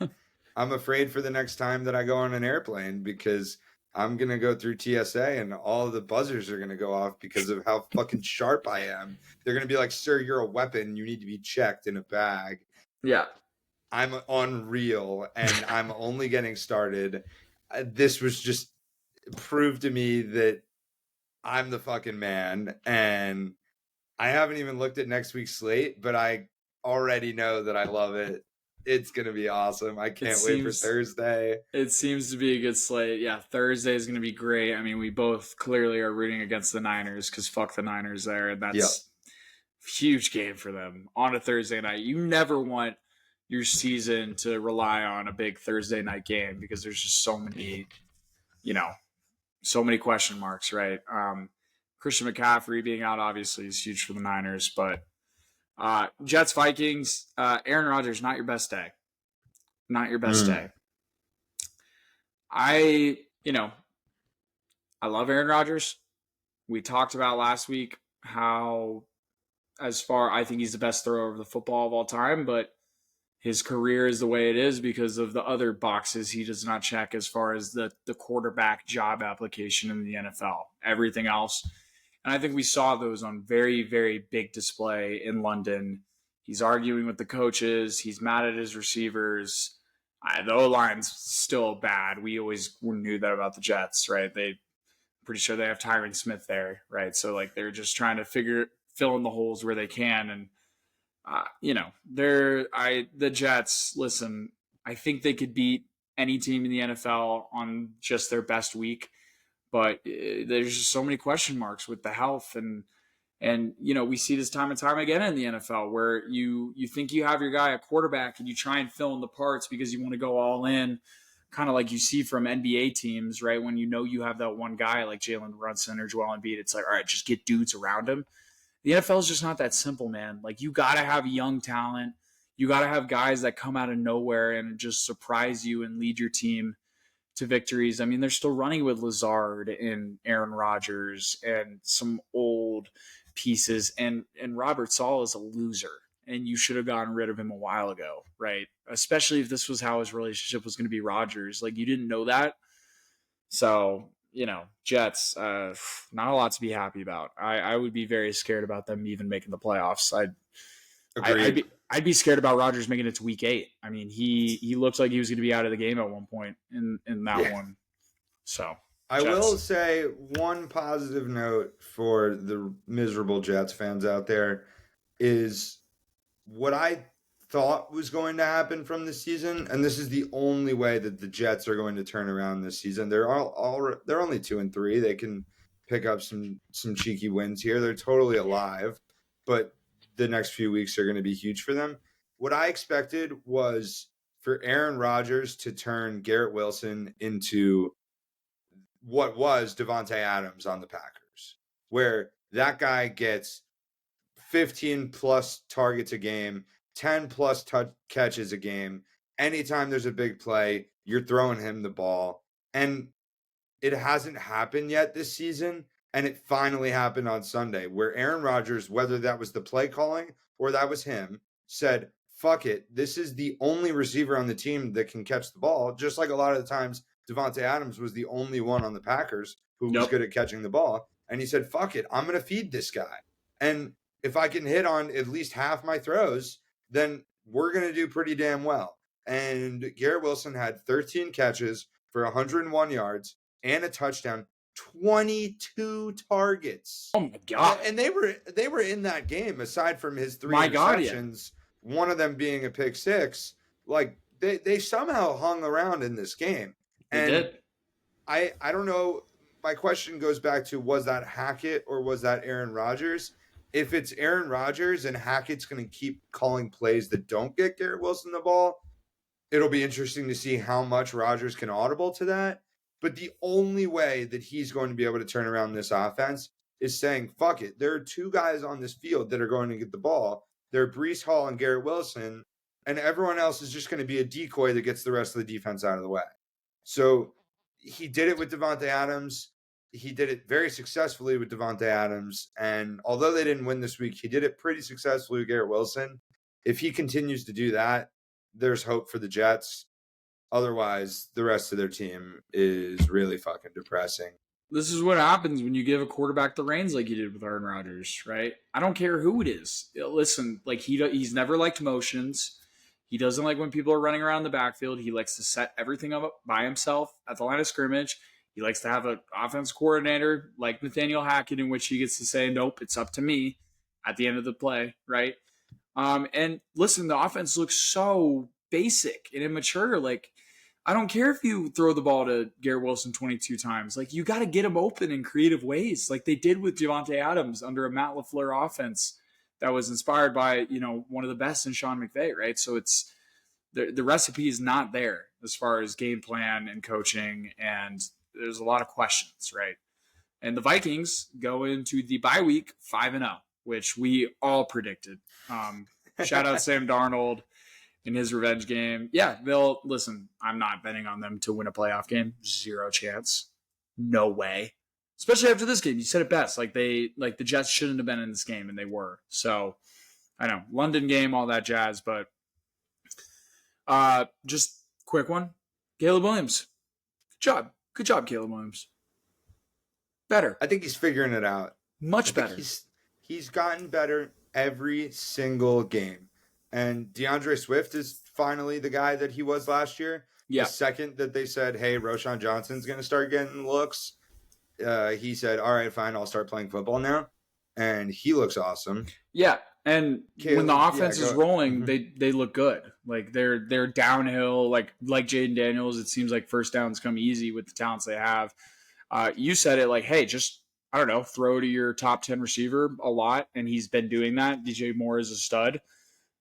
I'm afraid for the next time that I go on an airplane because I'm gonna go through TSA and all of the buzzers are gonna go off because of how fucking sharp I am. They're gonna be like, "Sir, you're a weapon. You need to be checked in a bag." Yeah. I'm unreal, and I'm only getting started. This was just proved to me that I'm the fucking man, and I haven't even looked at next week's slate, but I already know that I love it. It's going to be awesome. I can't wait for Thursday. It seems to be a good slate. Yeah, Thursday is going to be great. I mean, we both clearly are rooting against the Niners because fuck the Niners there. And that's a huge game for them on a Thursday night. You never want your season to rely on a big Thursday night game because there's just so many, so many question marks, right? Christian McCaffrey being out obviously is huge for the Niners, but Jets Vikings, Aaron Rodgers, not your best day. Not your best day. I love Aaron Rodgers. We talked about last week how I think he's the best thrower of the football of all time, but his career is the way it is because of the other boxes he does not check as far as the quarterback job application in the NFL. Everything else. And I think we saw those on very, very big display in London. He's arguing with the coaches. He's mad at his receivers. The O-line's still bad. We always knew that about the Jets, right? Pretty sure they have Tyron Smith there, right? So like they're just trying to fill in the holes where they can. And the Jets, listen, I think they could beat any team in the NFL on just their best week, but there's just so many question marks with the health and we see this time and time again in the NFL where you think you have your guy at quarterback and you try and fill in the parts because you want to go all in, kind of like you see from NBA teams, right? When you have that one guy like Jalen Brunson or Joel Embiid, it's like, all right, just get dudes around him. The NFL is just not that simple, man. Like you got to have young talent. You got to have guys that come out of nowhere and just surprise you and lead your team to victories. I mean, they're still running with Lazard and Aaron Rodgers and some old pieces. And Robert Sala is a loser, and you should have gotten rid of him a while ago, right? Especially if this was how his relationship was going to be Rodgers. Like you didn't know that. So, Jets, not a lot to be happy about. I would be very scared about them even making the playoffs. I'd be scared about Rodgers making it to week 8. I mean, he looked like he was going to be out of the game at one point in that one. So I will say one positive note for the miserable Jets fans out there is what I thought was going to happen from this season, and this is the only way that the Jets are going to turn around this season. They're only 2-3. They can pick up some cheeky wins here. They're totally alive, but the next few weeks are going to be huge for them. What I expected was for Aaron Rodgers to turn Garrett Wilson into what was Devontae Adams on the Packers, where that guy gets 15 plus targets a game, 10 plus catches a game. Anytime there's a big play, you're throwing him the ball. And it hasn't happened yet this season. And it finally happened on Sunday where Aaron Rodgers, whether that was the play calling or that was him, said, fuck it. This is the only receiver on the team that can catch the ball. Just like a lot of the times Devontae Adams was the only one on the Packers who was good at catching the ball. And he said, fuck it. I'm going to feed this guy. And if I can hit on at least half my throws, then we're going to do pretty damn well. And Garrett Wilson had 13 catches for 101 yards and a touchdown, 22 targets. Oh my God. And they were in that game, aside from his 3 interceptions, one of them being a pick 6. Like they somehow hung around in this game. They did. I don't know. My question goes back to, was that Hackett or was that Aaron Rodgers? If it's Aaron Rodgers and Hackett's going to keep calling plays that don't get Garrett Wilson the ball, it'll be interesting to see how much Rodgers can audible to that. But the only way that he's going to be able to turn around this offense is saying, fuck it. There are 2 guys on this field that are going to get the ball. They're Breece Hall and Garrett Wilson, and everyone else is just going to be a decoy that gets the rest of the defense out of the way. So he did it with Devontae Adams. He did it very successfully with Devontae Adams. And although they didn't win this week, he did it pretty successfully with Garrett Wilson. If he continues to do that, there's hope for the Jets. Otherwise, the rest of their team is really fucking depressing. This is what happens when you give a quarterback the reins like you did with Aaron Rodgers, right? I don't care who it is. Listen, like he's never liked motions. He doesn't like when people are running around the backfield. He likes to set everything up by himself at the line of scrimmage. He likes to have an offense coordinator like Nathaniel Hackett, in which he gets to say, "Nope, it's up to me" at the end of the play, right? And listen, the offense looks so basic and immature. Like, I don't care if you throw the ball to Garrett Wilson 22 times. Like, you got to get him open in creative ways, like they did with Devontae Adams under a Matt LaFleur offense that was inspired by, one of the best in Sean McVay, right? So it's the recipe is not there as far as game plan and coaching, and there's a lot of questions, right? And the Vikings go into the bye week 5-0, which we all predicted. Shout out Sam Darnold in his revenge game. Yeah, they'll listen. I'm not betting on them to win a playoff game. Zero chance. No way. Especially after this game. You said it best. Like the Jets shouldn't have been in this game, and they were. So I know. London game, all that jazz, but just quick one. Caleb Williams. Good job. Good job, Caleb Williams. Better. I think he's figuring it out. Much better. He's gotten better every single game. And DeAndre Swift is finally the guy that he was last year. Yeah. The second that they said, hey, Roshan Johnson's going to start getting looks, he said, all right, fine, I'll start playing football now. And he looks awesome. Yeah. And when the offense is rolling, Mm-hmm. they look good. Like they're downhill, like Jayden Daniels. It seems like first downs come easy with the talents they have. You said it like, hey, just, I don't know, throw to your top 10 receiver a lot. And he's been doing that. DJ Moore is a stud.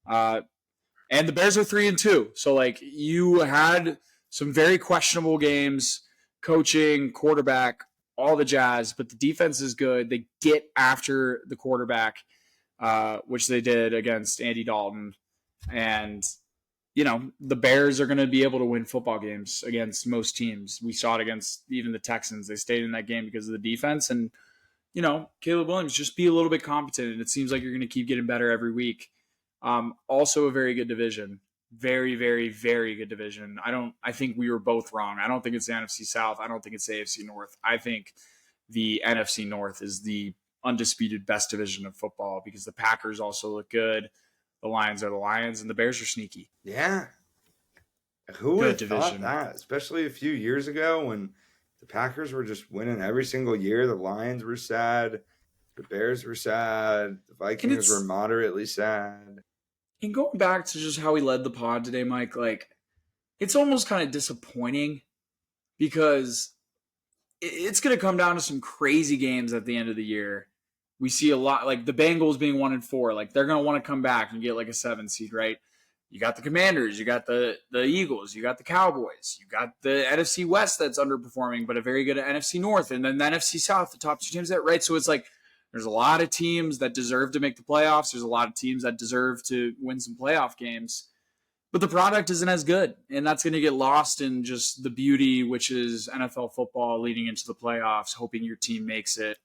And the Bears are 3-2. So like you had some very questionable games, coaching, quarterback, all the jazz, but the defense is good. They get after the quarterback, which they did against Andy Dalton. And, the Bears are going to be able to win football games against most teams. We saw it against even the Texans. They stayed in that game because of the defense. And, Caleb Williams, just be a little bit competent. And it seems like you're going to keep getting better every week. Also a very good division. Very, very, very good division. I think we were both wrong. I don't think it's the NFC South. I don't think it's the AFC North. I think the NFC North is the undisputed best division of football because the Packers also look good. The Lions are the Lions, and the Bears are sneaky. Yeah. Who would have thought that? Especially a few years ago when the Packers were just winning every single year. The Lions were sad. The Bears were sad. The Vikings were moderately sad. And going back to just how we led the pod today, Mike, like it's almost kind of disappointing because it's going to come down to some crazy games at the end of the year. We see a lot, like the Bengals being 1-4, like they're going to want to come back and get like a 7 seed, right? You got the Commanders, you got the Eagles, you got the Cowboys, you got the NFC West that's underperforming, but a very good NFC North, and then the NFC South, the top 2 teams that, right? So it's like there's a lot of teams that deserve to make the playoffs. There's a lot of teams that deserve to win some playoff games, but the product isn't as good, and that's going to get lost in just the beauty, which is NFL football leading into the playoffs, hoping your team makes it.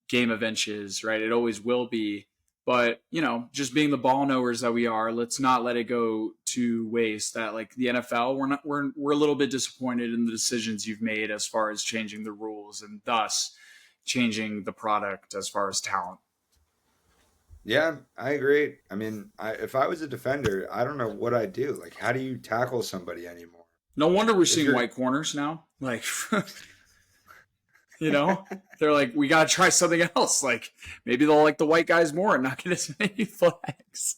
Game of inches, right? It always will be. But, just being the ball knowers that we are, let's not let it go to waste that like the NFL, we're a little bit disappointed in the decisions you've made as far as changing the rules and thus changing the product as far as talent. Yeah, I agree. I mean, if I was a defender, I don't know what I'd do. Like, how do you tackle somebody anymore? No wonder we're seeing white corners now. Like, they're like, we got to try something else. Like, maybe they'll like the white guys more and not get as many flags.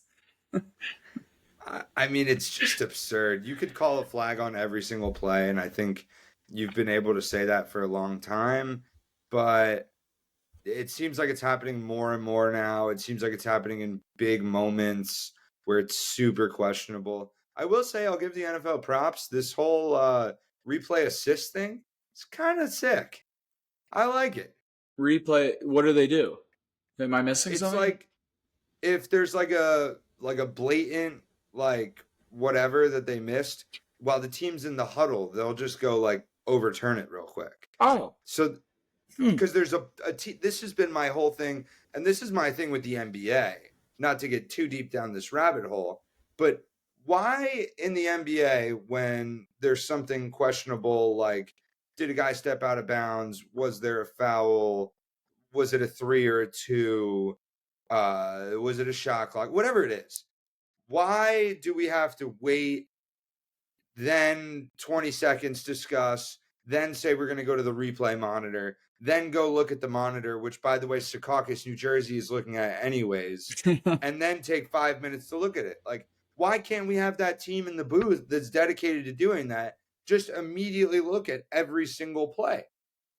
I mean, it's just absurd. You could call a flag on every single play, and I think you've been able to say that for a long time. But it seems like it's happening more and more now. It seems like it's happening in big moments where it's super questionable. I will say I'll give the NFL props. This whole replay assist thing, it's kind of sick. I like it. Replay, what do they do? Am I missing something? It's like if there's like a blatant like whatever that they missed, while the team's in the huddle, they'll just go like overturn it real quick. Oh. So because there's this has been my whole thing, and this is my thing with the NBA, not to get too deep down this rabbit hole, but why in the NBA when there's something questionable, like did a guy step out of bounds, was there a foul, was it a 3 or a 2, was it a shot clock, whatever it is, why do we have to wait, then 20 seconds discuss, then say we're going to go to the replay monitor, then go look at the monitor, which, by the way, Secaucus, New Jersey is looking at anyways, and then take 5 minutes to look at it? Like, why can't we have that team in the booth that's dedicated to doing that just immediately look at every single play?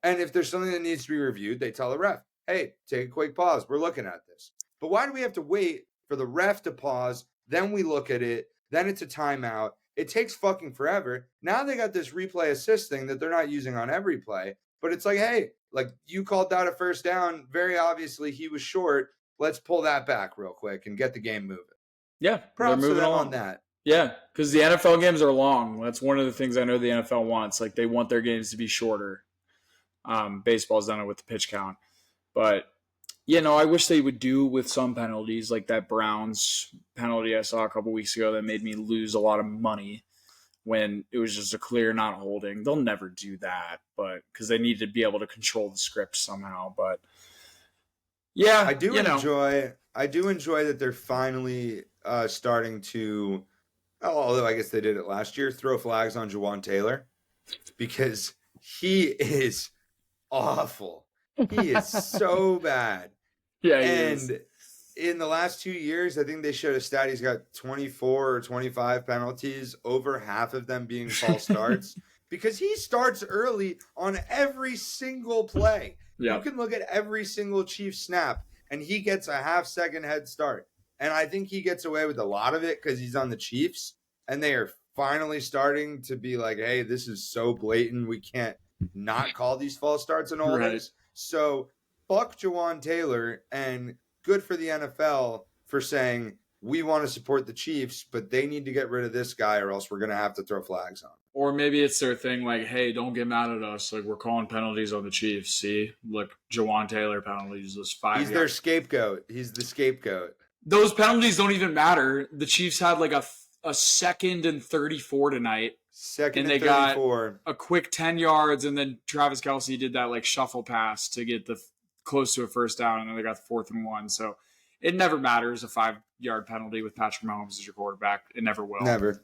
And if there's something that needs to be reviewed, they tell the ref, hey, take a quick pause. We're looking at this. But why do we have to wait for the ref to pause? Then we look at it. Then it's a timeout. It takes fucking forever. Now they got this replay assist thing that they're not using on every play. But it's like, hey, like you called out a first down. Very obviously he was short. Let's pull that back real quick and get the game moving. Yeah. Props to them along on that. Yeah, because the NFL games are long. That's one of the things I know the NFL wants. Like they want their games to be shorter. Baseball's done it with the pitch count. But, I wish they would do with some penalties, like that Browns penalty I saw a couple weeks ago that made me lose a lot of money when it was just a clear not holding. They'll never do that, but because they need to be able to control the script somehow. But, yeah, I do enjoy that they're finally starting to, although I guess they did it last year, throw flags on Jawan Taylor because he is awful. He is so bad. Yeah, and in the last 2 years, I think they showed a stat. He's got 24 or 25 penalties, over half of them being false starts, because he starts early on every single play. Yep. You can look at every single Chiefs snap, and he gets a half-second head start. And I think he gets away with a lot of it because he's on the Chiefs, and they are finally starting to be like, hey, this is so blatant. We can't not call these false starts and all this. So fuck Jawan Taylor, and good for the NFL for saying we want to support the Chiefs, but they need to get rid of this guy or else we're going to have to throw flags on him. Or maybe it's their thing like, hey, don't get mad at us. Like, we're calling penalties on the Chiefs. See? Look, Jawan Taylor penalties was 5 He's their scapegoat. He's the scapegoat. Those penalties don't even matter. The Chiefs had like a 2nd and 34 tonight. Second and 34. Got a quick 10 yards, and then Travis Kelce did that like shuffle pass to get the close to a first down, and then they got the 4th and 1. So it never matters, a 5-yard penalty with Patrick Mahomes as your quarterback. It never will. Never.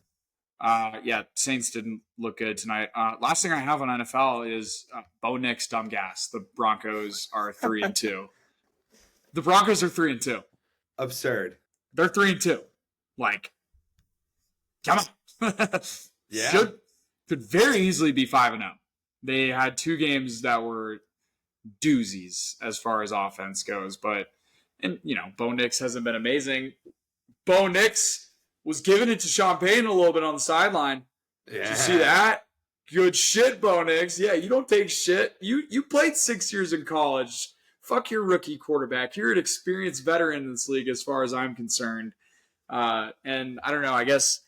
Saints didn't look good tonight. Last thing I have on NFL is Bo Nix, dumb gas. The Broncos are 3-2. The Broncos are 3-2. Absurd. They're 3-2. Like, come on. Yeah. Could very easily be 5-0. They had 2 games that were doozies as far as offense goes, but Bo Nix hasn't been amazing. Bo Nix was giving it to Sean Payton a little bit on the sideline. Yeah. Did you see that? Good shit, Bo Nix. Yeah, you don't take shit. You played 6 years in college. Fuck your rookie quarterback. You're an experienced veteran in this league as far as I'm concerned. And I don't know, I guess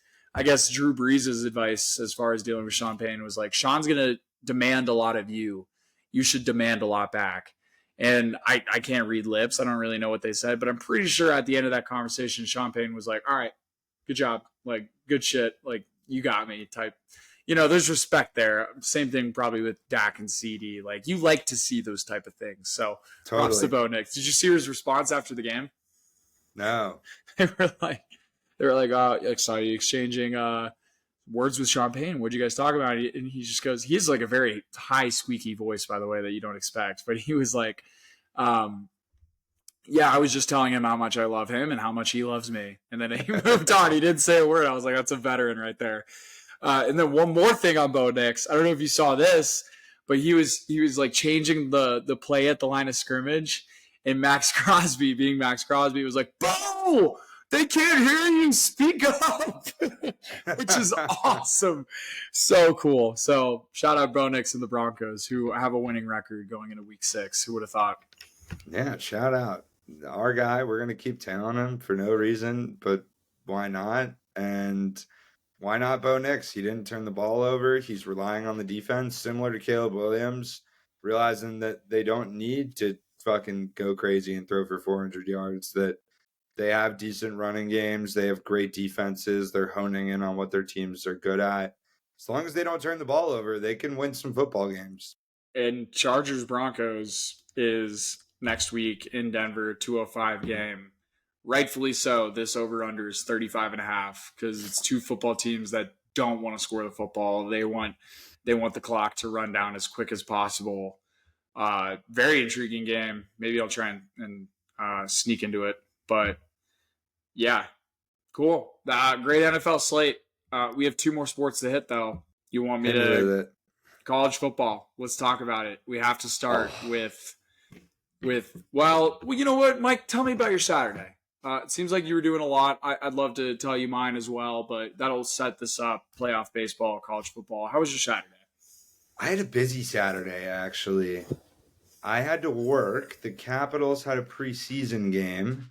Drew Brees' advice as far as dealing with Sean Payton was like, Sean's going to demand a lot of you. You should demand a lot back. And I can't read lips. I don't really know what they said, but I'm pretty sure at the end of that conversation, Sean Payton was like, all right, good job. Like, good shit. Like, you got me type. There's respect there. Same thing probably with Dak and CD. Like, you like to see those type of things. So, props to Bo Nix. Did you see his response after the game? No. They were like, I saw you exchanging words with Sean Payton. What'd you guys talk about? And he just goes, he has like a very high, squeaky voice, by the way, that you don't expect. But he was like, I was just telling him how much I love him and how much he loves me. And then he moved on. He didn't say a word. I was like, that's a veteran right there. And then one more thing on Bo Nix. I don't know if you saw this, but he was like changing the play at the line of scrimmage. And Max Crosby, being Max Crosby, was like, Bo! They can't hear you. Speak up, which is awesome. So cool. So shout out Bo Nix and the Broncos, who have a winning record going into week 6. Who would have thought? Yeah, shout out. Our guy, we're going to keep telling him for no reason, but why not? And Why not Bo Nix? He didn't turn the ball over. He's relying on the defense, similar to Caleb Williams, realizing that they don't need to fucking go crazy and throw for 400 yards, that they have decent running games. They have great defenses. They're honing in on what their teams are good at. As long as they don't turn the ball over, they can win some football games. And Chargers Broncos is next week in Denver, 2:05 game. Rightfully so. This over-under is 35.5 because it's two football teams that don't want to score the football. They want the clock to run down as quick as possible. Very intriguing game. Maybe I'll try and sneak into it. But yeah, cool. Great NFL slate. We have two more sports to hit, though. You want me to college football? Let's talk about it. We have to start with well, you know what, Mike? Tell me about your Saturday. It seems like you were doing a lot. I'd love to tell you mine as well, but that'll set this up. Playoff baseball, college football. How was your Saturday? I had a busy Saturday, actually. I had to work. The Capitals had a preseason game,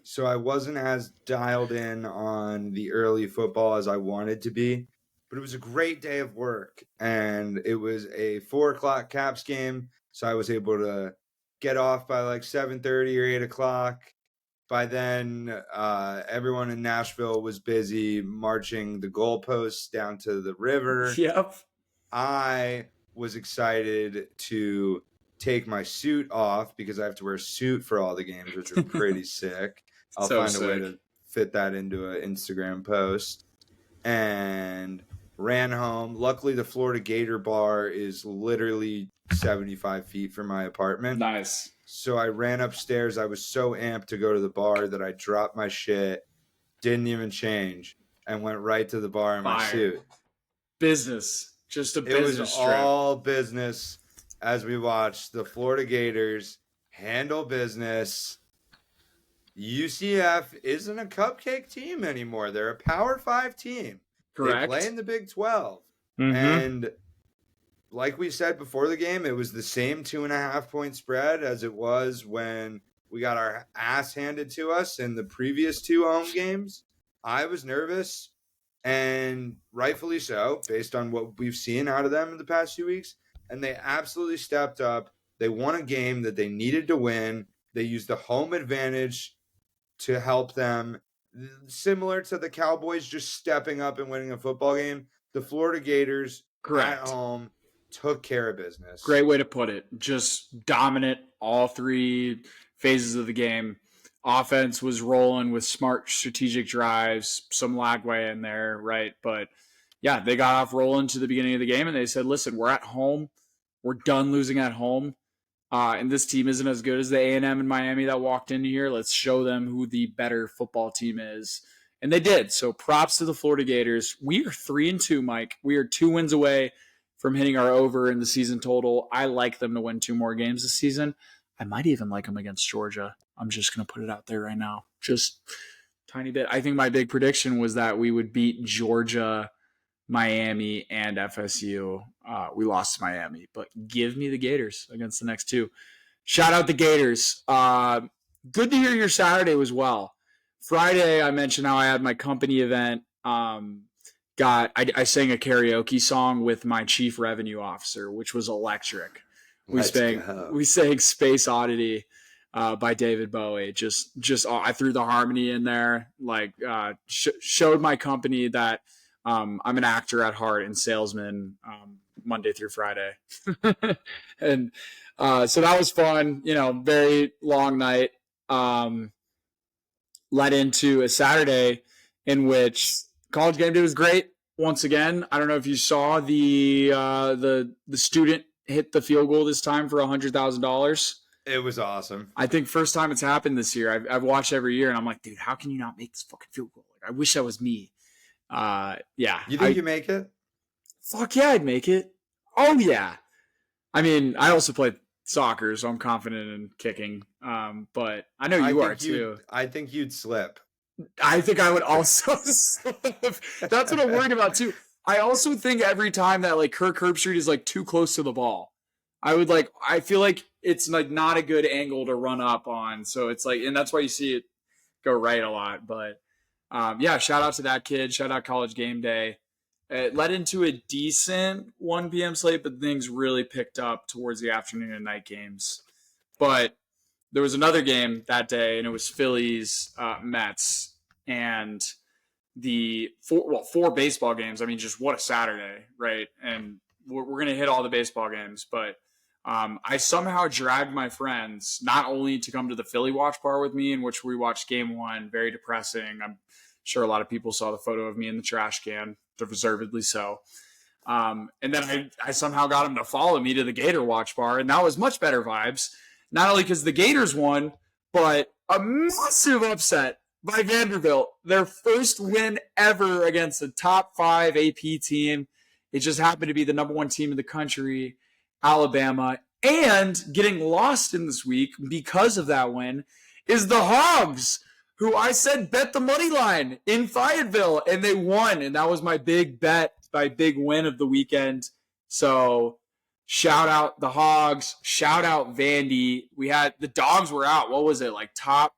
so I wasn't as dialed in on the early football as I wanted to be. But it was a great day of work, and it was a 4 o'clock Caps game, so I was able to get off by like 7:30 or 8 o'clock. By then, everyone in Nashville was busy marching the goalposts down to the river. Yep. I was excited to take my suit off because I have to wear a suit for all the games, which are pretty sick. I'll find a way to fit that into an Instagram post. And ran home. Luckily, the Florida Gator bar is literally 75 feet from my apartment. Nice. So I ran upstairs. I was so amped to go to the bar that I dropped my shit, didn't even change, and went right to the bar in my suit. Business. Just a business It was trip. all business as we watched the Florida Gators handle business. UCF isn't a cupcake team anymore. They're a Power 5 team. Correct. They play in the Big 12. Mm-hmm. And like we said before the game, it was the same 2.5 point spread as it was when we got our ass handed to us in the previous two home games. I was nervous, and rightfully so, based on what we've seen out of them in the past few weeks. And they absolutely stepped up. They won a game that they needed to win. They used the home advantage to help them. Similar to the Cowboys just stepping up and winning a football game, the Florida Gators at home took care of business. Great way to put it. Just dominant all three phases of the game. Offense was rolling with smart strategic drives, some lagway in there, right? But yeah, they got off rolling to the beginning of the game, and they said, listen, we're at home. We're done losing at home. And this team isn't as good as the A&M in Miami that walked into here. Let's show them who the better football team is. And they did. So props to the Florida Gators. We are 3-2, Mike. We are 2 wins away from hitting our over in the season total. I like them to win 2 more games this season. I might even like them against Georgia. I'm just going to put it out there right now. Just tiny bit. I think my big prediction was that we would beat Georgia, Miami, and FSU. We lost to Miami, but give me the Gators against the next two. Shout out the Gators. Good to hear your Saturday was well. Friday, I mentioned how I had my company event. I sang a karaoke song with my chief revenue officer, which was electric. We sang Space Oddity by David Bowie. I threw the harmony in there, showed my company that I'm an actor at heart and salesman Monday through Friday. And so that was fun, very long night. Led into a Saturday in which College Game Day was great. Once again, I don't know if you saw the student hit the field goal this time for $100,000. It was awesome. I think first time it's happened this year. I've watched every year, and I'm like, dude, how can you not make this fucking field goal? I wish that was me. Yeah. You think you make it? Fuck yeah, I'd make it. Oh yeah. I mean, I also played soccer, so I'm confident in kicking. But I know you are too. I think you'd slip. I think I would also slip. That's what I'm worried about too. I also think every time that Kirk Herbstreit is too close to the ball, I feel like it's not a good angle to run up on. So it's and that's why you see it go right a lot. But Yeah, shout out to that kid. Shout out College Game Day. It led into a decent 1 p.m. slate, but things really picked up towards the afternoon and night games. But there was another game that day, and it was Phillies Mets, and the four baseball games. I mean, just what a Saturday, right? And we're gonna hit all the baseball games, but I somehow dragged my friends not only to come to the Philly watch bar with me, in which we watched Game One, very depressing. I'm sure a lot of people saw the photo of me in the trash can, deservedly so. And then I somehow got them to follow me to the Gator watch bar, and that was much better vibes. Not only because the Gators won, but a massive upset by Vanderbilt. Their first win ever against a top 5 AP team. It just happened to be the number 1 team in the country, Alabama. And getting lost in this week because of that win is the Hogs, who I said bet the money line in Fayetteville, and they won. And that was my big bet, my big win of the weekend. So shout out the Hogs, shout out Vandy. We had the Dogs were out. What was it, like top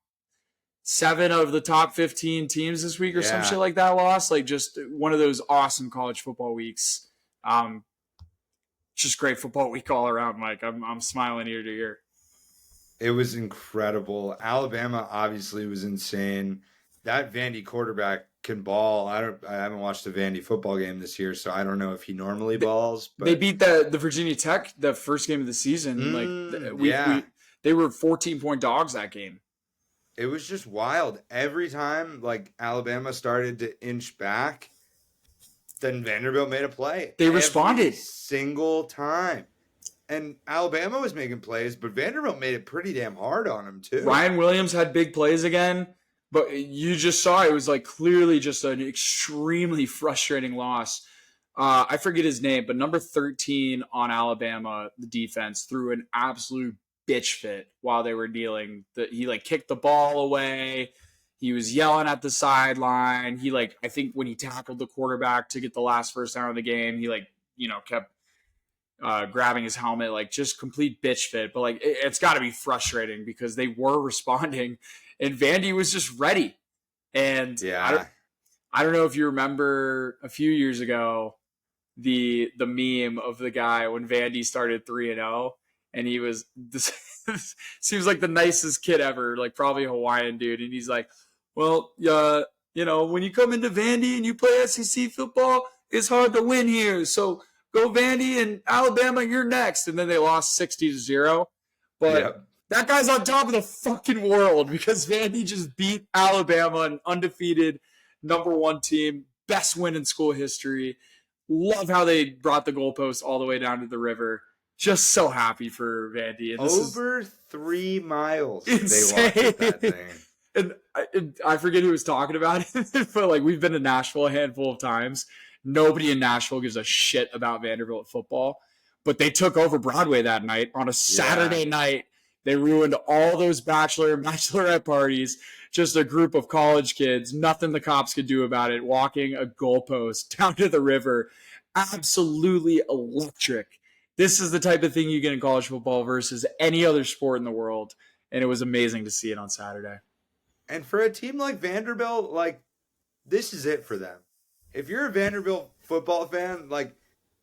7 of the top 15 teams this week or some shit like that lost? Like just one of those awesome college football weeks. Just great football week all around, Mike. I'm smiling ear to ear. It was incredible. Alabama obviously was insane. That Vandy quarterback can ball. I haven't watched a Vandy football game this year, so I don't know if he normally balls. But they beat the Virginia Tech the first game of the season. They were 14-point dogs that game. It was just wild. Every time like Alabama started to inch back, then Vanderbilt made a play. They responded every single time. And Alabama was making plays, but Vanderbilt made it pretty damn hard on him too. Ryan Williams had big plays again, but you just saw it was like clearly just an extremely frustrating loss. I forget his name, but number 13 on Alabama, the defense, threw an absolute bitch fit while they were dealing. He like kicked the ball away. He was yelling at the sideline. He I think when he tackled the quarterback to get the last first down of the game, he kept grabbing his helmet, like just complete bitch fit. But it's got to be frustrating because they were responding, and Vandy was just ready. And yeah, I don't know if you remember a few years ago the meme of the guy when Vandy started 3-0, and he was this seems like the nicest kid ever, like probably a Hawaiian dude, and he's like, well, when you come into Vandy and you play SEC football, it's hard to win here. So go Vandy, and Alabama, you're next. And then they lost 60-0. But that guy's on top of the fucking world because Vandy just beat Alabama, an undefeated number 1 team, best win in school history. Love how they brought the goalposts all the way down to the river. Just so happy for Vandy. And over 3 miles insane. They walked that thing. And I forget who was talking about it, but we've been to Nashville a handful of times. Nobody in Nashville gives a shit about Vanderbilt football, but they took over Broadway that night on a Saturday night. They ruined all those bachelor and bachelorette parties. Just a group of college kids, nothing the cops could do about it, walking a goalpost down to the river. Absolutely electric. This is the type of thing you get in college football versus any other sport in the world, and it was amazing to see it on Saturday. And for a team like Vanderbilt, this is it for them. If you're a Vanderbilt football fan,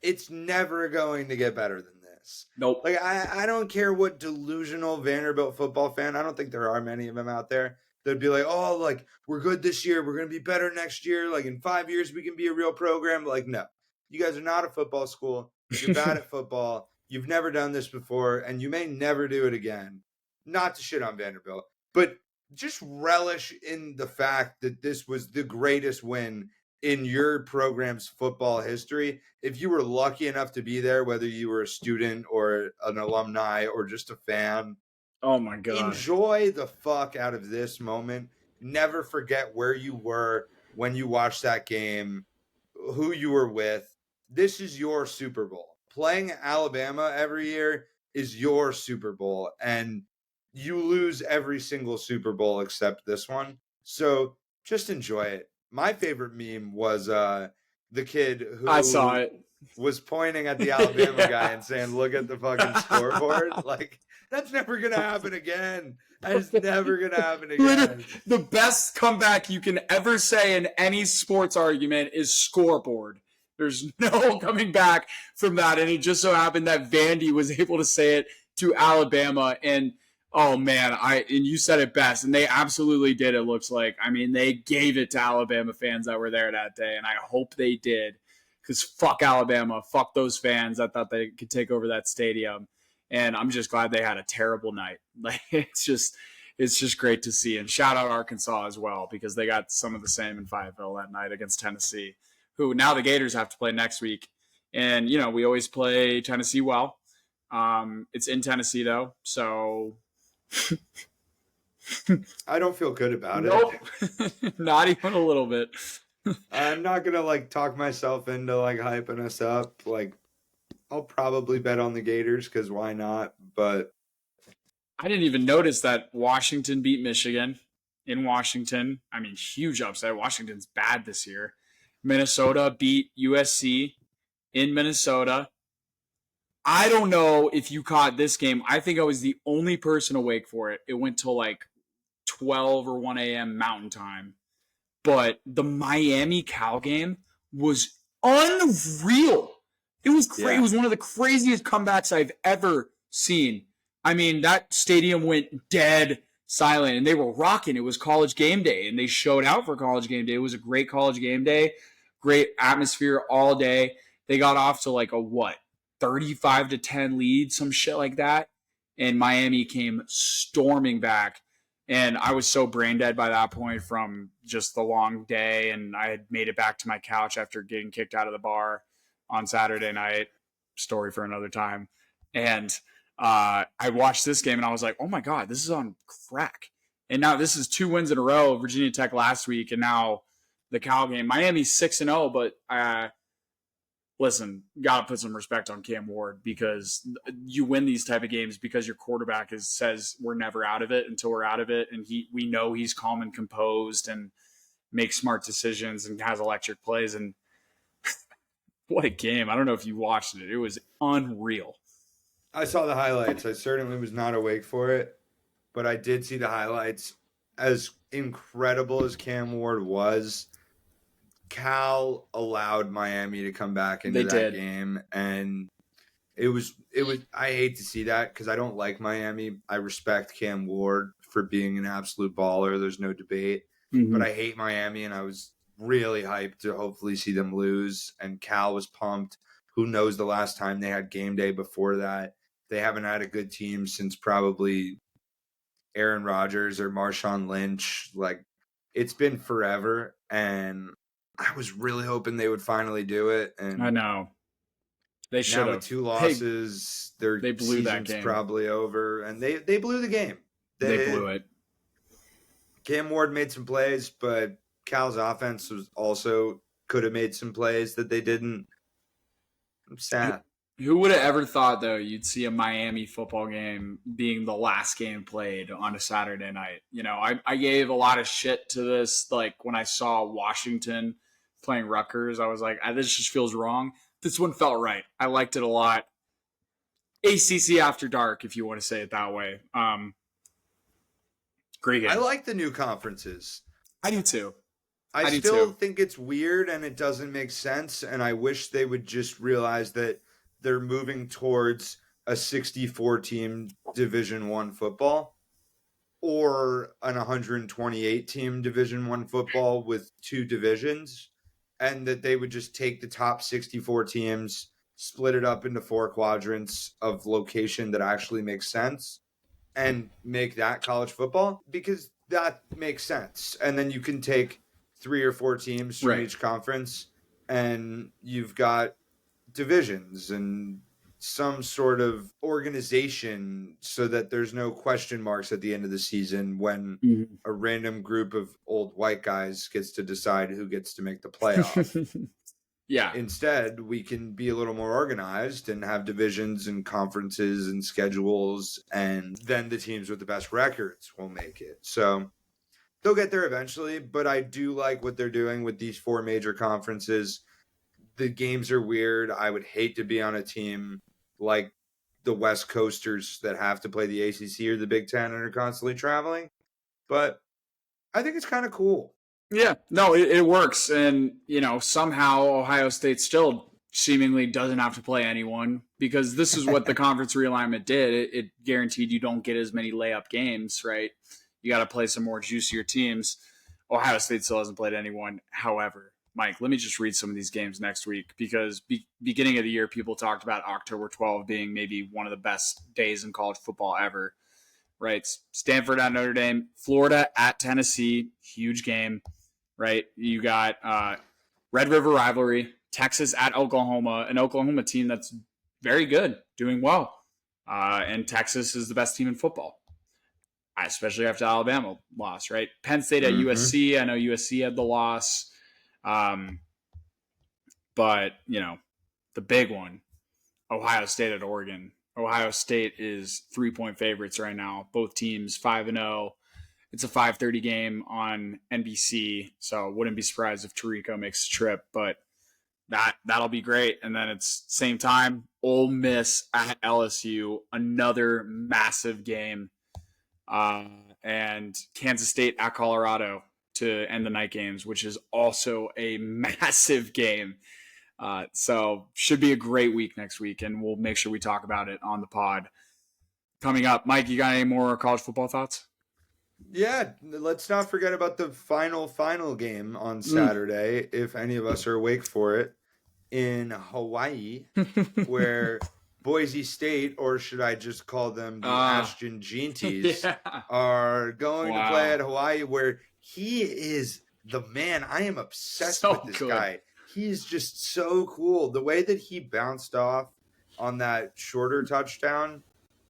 it's never going to get better than this. Nope. I don't care what delusional Vanderbilt football fan, I don't think there are many of them out there, that'd be like, oh, we're good this year, we're going to be better next year, in 5 years we can be a real program. No. You guys are not a football school. You're bad at football. You've never done this before, and you may never do it again. Not to shit on Vanderbilt, but just relish in the fact that this was the greatest win in your program's football history. If you were lucky enough to be there, whether you were a student or an alumni or just a fan, oh my God, enjoy the fuck out of this moment. Never forget where you were when you watched that game, who you were with. This is your Super Bowl. Playing Alabama every year is your Super Bowl, and you lose every single Super Bowl except this one. So just enjoy it. My favorite meme was the kid who I saw it was pointing at the Alabama guy and saying, "Look at the fucking scoreboard." That's never gonna happen again. That's never gonna happen again. The best comeback you can ever say in any sports argument is scoreboard. There's no coming back from that. And it just so happened that Vandy was able to say it to Alabama. And oh man, and you said it best. And they absolutely did, it looks like. I mean, they gave it to Alabama fans that were there that day. And I hope they did. Because fuck Alabama. Fuck those fans that thought they could take over that stadium. And I'm just glad they had a terrible night. Like it's just great to see. And shout out Arkansas as well, because they got some of the same in Fayetteville that night against Tennessee, who now the Gators have to play next week. And, you know, we always play Tennessee well. It's in Tennessee, though. So I don't feel good about it. Not even a little bit. I'm not going to, like, talk myself into, like, hyping us up. Like, I'll probably bet on the Gators because why not? But I didn't even notice that Washington beat Michigan in Washington. I mean, huge upset. Washington's bad this year. Minnesota beat USC in Minnesota. I don't know if you caught this game. I think I was the only person awake for it. It went till like 12 or 1 a.m. Mountain Time. But the Miami Cal game was unreal. It was crazy. Yeah. It was one of the craziest comebacks I've ever seen. I mean, that stadium went dead silent, and they were rocking. It was College Game Day, and they showed out for College Game Day. It was a great College Game Day, great atmosphere all day. They got off to like a 35-10 lead, some shit like that, and Miami came storming back. And I was so brain dead by that point from just the long day, and I had made it back to my couch after getting kicked out of the bar on Saturday night. Story for another time. And I watched this game, and I was like, oh, my God, this is on crack. And now this is 2 wins in a row, Virginia Tech last week, and now the Cal game. Miami's 6-0, but listen, got to put some respect on Cam Ward, because you win these type of games because your quarterback says we're never out of it until we're out of it. And we know he's calm and composed and makes smart decisions and has electric plays. And what a game. I don't know if you watched it. It was unreal. I saw the highlights. I certainly was not awake for it, but I did see the highlights. As incredible as Cam Ward was, Cal allowed Miami to come back into that game, and it was. I hate to see that because I don't like Miami. I respect Cam Ward for being an absolute baller. There's no debate. Mm-hmm. But I hate Miami, and I was really hyped to hopefully see them lose. And Cal was pumped. Who knows the last time they had game day before that? They haven't had a good team since probably Aaron Rodgers or Marshawn Lynch. Like, it's been forever, and I was really hoping they would finally do it. And I know. They should have. Now with 2 losses, they blew that game. Probably over, and they blew the game. They blew it. Cam Ward made some plays, but Cal's offense could have made some plays that they didn't. I'm sad. Who would have ever thought, though, you'd see a Miami football game being the last game played on a Saturday night? You know, I gave a lot of shit to this. Like, when I saw Washington playing Rutgers, I was like, this just feels wrong. This one felt right. I liked it a lot. ACC After Dark, if you want to say it that way. Great game. I like the new conferences. I do, too. I still think it's weird and it doesn't make sense, and I wish they would just realize that they're moving towards a 64-team Division I football or an 128-team Division I football with 2 divisions, and that they would just take the top 64 teams, split it up into 4 quadrants of location that actually makes sense, and make that college football, because that makes sense. And then you can take 3 or 4 teams from each conference, and you've got divisions and some sort of organization so that there's no question marks at the end of the season when a random group of old white guys gets to decide who gets to make the playoff. Yeah. Instead, we can be a little more organized and have divisions and conferences and schedules, and then the teams with the best records will make it. So they'll get there eventually, but I do like what they're doing with these 4 major conferences. The games are weird. I would hate to be on a team like the West Coasters that have to play the ACC or the Big Ten and are constantly traveling. But I think it's kind of cool. Yeah, no, it works. And, somehow Ohio State still seemingly doesn't have to play anyone because this is what the conference realignment did. It guaranteed you don't get as many layup games, right? You got to play some more juicier teams. Ohio State still hasn't played anyone. However, Mike, let me just read some of these games next week because beginning of the year, people talked about October 12th being maybe one of the best days in college football ever, right? Stanford at Notre Dame, Florida at Tennessee, huge game, right? You got Red River rivalry, Texas at Oklahoma, an Oklahoma team that's very good, doing well. And Texas is the best team in football, especially after Alabama loss, right? Penn State at USC. I know USC had the loss. But, the big one, Ohio State at Oregon. Ohio State is 3-point favorites right now. Both teams 5-0. It's a 5:30 game on NBC, so wouldn't be surprised if Tirico makes a trip, but that'll be great. And then it's same time, Ole Miss at LSU, another massive game, and Kansas State at Colorado to end the night games, which is also a massive game. So should be a great week next week, and we'll make sure we talk about it on the pod coming up. Mike, you got any more college football thoughts? Yeah, let's not forget about the final game on Saturday, if any of us are awake for it, in Hawaii, where Boise State, or should I just call them the Ashton Jeanties, are going to play at Hawaii, where he is the man. I am obsessed with this guy. He's just so cool. The way that he bounced off on that shorter touchdown,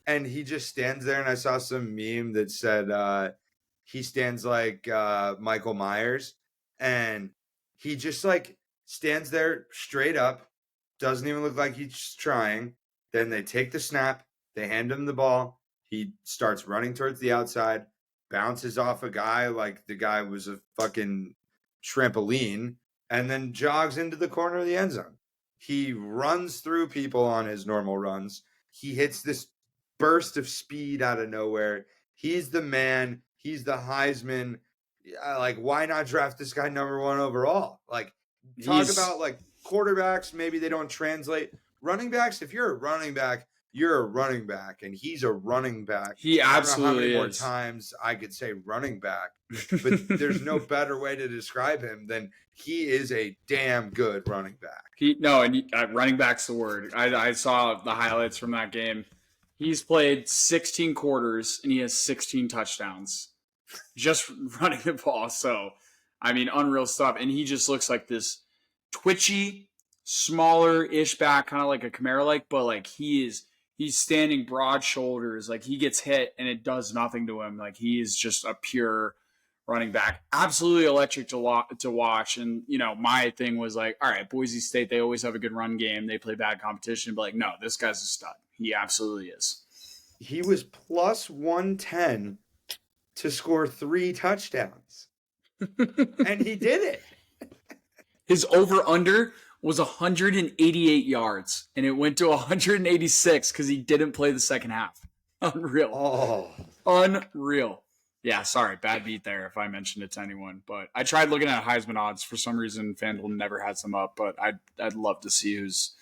and he just stands there, and I saw some meme that said he stands like Michael Myers, and he just like stands there straight up, doesn't even look like he's trying. Then they take the snap, they hand him the ball, he starts running towards the outside, bounces off a guy like the guy was a fucking trampoline, and then jogs into the corner of the end zone. He runs through people on his normal runs. He hits this burst of speed out of nowhere. He's the man. He's the Heisman. Like, why not draft this guy number 1 overall? Like, talk about, like, quarterbacks, maybe they don't translate. Running backs, if you're a running back, you're a running back, and he's a running back. He absolutely I don't know how many more is. times I could say running back, but there's no better way to describe him than he is a damn good running back. Running back's the word. I saw the highlights from that game. He's played 16 quarters, and he has 16 touchdowns just running the ball. So, I mean, unreal stuff. And he just looks like this twitchy, smaller-ish back, kind of like a Kamara-like, but like he's standing broad shoulders. Like he gets hit, and it does nothing to him. Like he is just a pure running back. Absolutely electric to watch. And, my thing was like, all right, Boise State, they always have a good run game. They play bad competition. But like, no, this guy's a stud. He absolutely is. He was plus 110 to score 3 touchdowns. And he did it. His over-under was 188 yards, and it went to 186 because he didn't play the second half. Unreal. Unreal. Yeah, sorry, bad beat there if I mentioned it to anyone. But I tried looking at Heisman odds. For some reason, FanDuel never has them up, but I'd love to see who's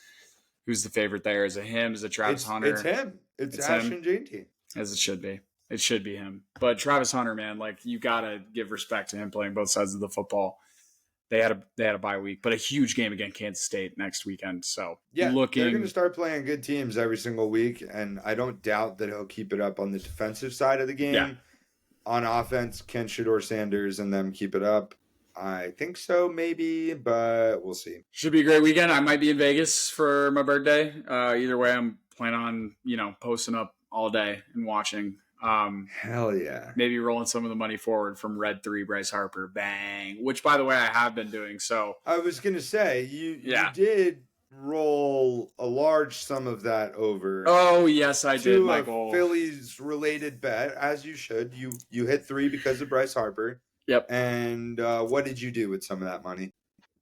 the favorite there. Is it him? Is it Travis Hunter? It's him. It's Ashton Jeanties. As it should be. It should be him. But Travis Hunter, man, like you got to give respect to him playing both sides of the football. They had a bye week, but a huge game against Kansas State next weekend. So they're going to start playing good teams every single week, and I don't doubt that he'll keep it up on the defensive side of the game. Yeah. On offense, Ken Shador-Sanders and them keep it up. I think so, maybe, but we'll see. Should be a great weekend. I might be in Vegas for my birthday. Either way, I'm planning on, posting up all day and watching. Hell yeah. Maybe rolling some of the money forward from Red 3, Bryce Harper, bang, which, by the way, I have been doing. So I was going to say, you did roll a large sum of that over. Oh, yes, I did, Michael. A Phillies-related bet, as you should. You hit 3 because of Bryce Harper. Yep. And what did you do with some of that money?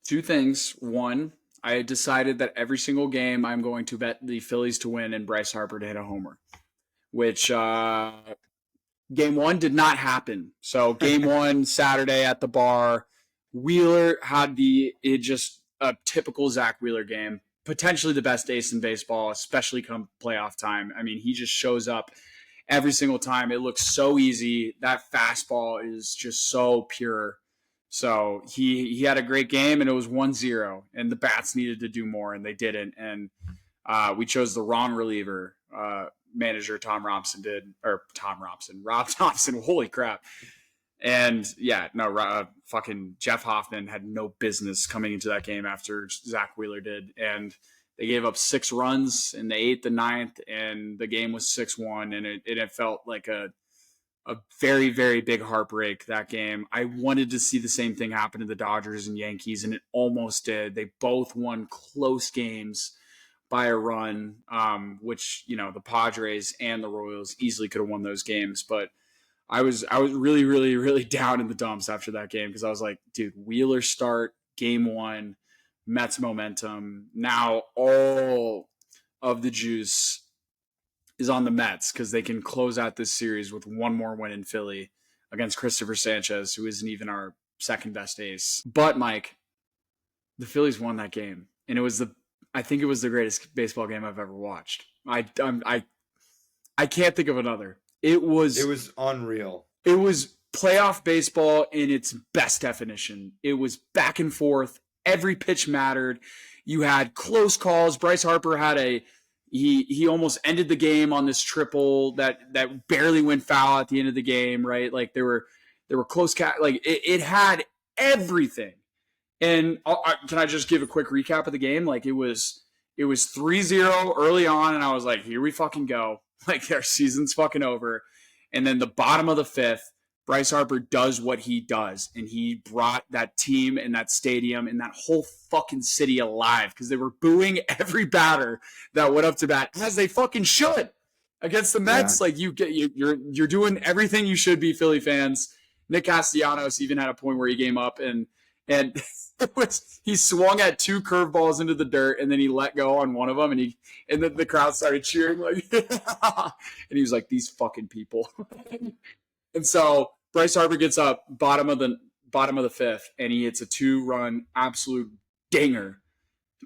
2 things. One, I decided that every single game I'm going to bet the Phillies to win and Bryce Harper to hit a homer, which game one did not happen. So game one, Saturday at the bar, Wheeler had just a typical Zach Wheeler game, potentially the best ace in baseball, especially come playoff time. I mean, he just shows up every single time. It looks so easy. That fastball is just so pure. So he had a great game, and it was 1-0, and the bats needed to do more, and they didn't. And we chose the wrong reliever. Manager Rob Thompson. Holy crap! And yeah, no, fucking Jeff Hoffman had no business coming into that game after Zach Wheeler did, and they gave up 6 runs in the 8th and 9th, and the game was 6-1, and it felt like a very, very big heartbreak that game. I wanted to see the same thing happen to the Dodgers and Yankees, and it almost did. They both won close games by a run, which, the Padres and the Royals easily could have won those games. But I was really, really, really down in the dumps after that game because I was like, dude, Wheeler start game one, Mets momentum. Now all of the juice is on the Mets because they can close out this series with one more win in Philly against Christopher Sanchez, who isn't even our second best ace. But Mike, the Phillies won that game, and I think it was the greatest baseball game I've ever watched. I can't think of another. It was unreal. It was playoff baseball in its best definition. It was back and forth. Every pitch mattered. You had close calls. Bryce Harper had he almost ended the game on this triple that barely went foul at the end of the game, right? Like there were close like it had everything. And can I just give a quick recap of the game? Like it was 3-0 early on, and I was like, here we fucking go. Like our season's fucking over. And then the bottom of the 5th, Bryce Harper does what he does, and he brought that team and that stadium and that whole fucking city alive because they were booing every batter that went up to bat, as they fucking should against the Mets. Yeah. Like you're doing everything you should be, Philly fans. Nick Castellanos even had a point where he came up and he swung at 2 curveballs into the dirt, and then he let go on one of them, and then the crowd started cheering like, and he was like, "These fucking people." And so Bryce Harper gets up bottom of the 5th, and he hits a 2-run absolute dinger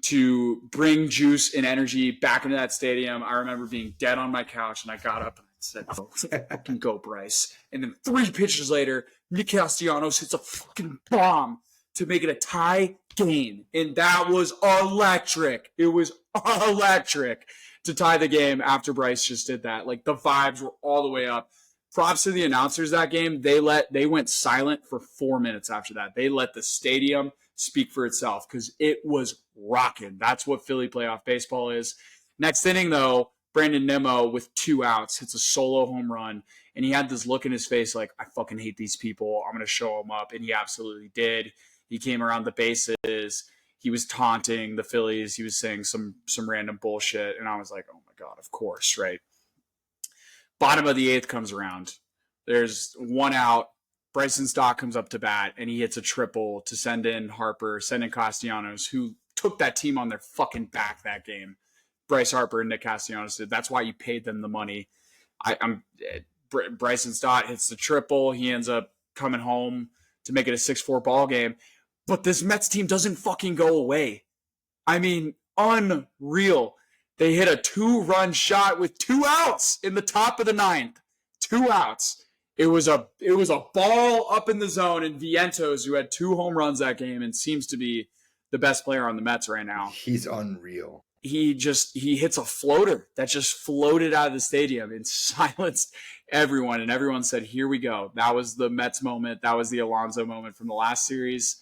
to bring juice and energy back into that stadium. I remember being dead on my couch, and I got up and I said, "Oh, fucking go, Bryce!" And then 3 pitches later, Nick Castellanos hits a fucking bomb to make it a tie game. And that was electric. It was electric to tie the game after Bryce just did that. Like the vibes were all the way up. Props to the announcers that game. They went silent for 4 minutes after that. They let the stadium speak for itself because it was rocking. That's what Philly playoff baseball is. Next inning, though, Brandon Nimmo with 2 outs hits a solo home run, and he had this look in his face like, I fucking hate these people. I'm going to show them up, and he absolutely did. He came around the bases. He was taunting the Phillies. He was saying some random bullshit, and I was like, oh my God, of course, right? Bottom of the 8th comes around. There's 1 out. Bryson Stott comes up to bat, and he hits a triple to send in Harper, send in Castellanos, who took that team on their fucking back that game. Bryce Harper and Nick Castellanos did. That's why you paid them the money. Bryson Stott hits the triple. He ends up coming home to make it a 6-4 ball game. But this Mets team doesn't fucking go away. I mean, unreal. They hit a 2-run shot with 2 outs in the top of the 9th. 2 outs. It was a ball up in the zone, and Vientos, who had 2 home runs that game and seems to be the best player on the Mets right now. He's unreal. He hits a floater that just floated out of the stadium and silenced everyone. And everyone said, here we go. That was the Mets moment. That was the Alonso moment from the last series.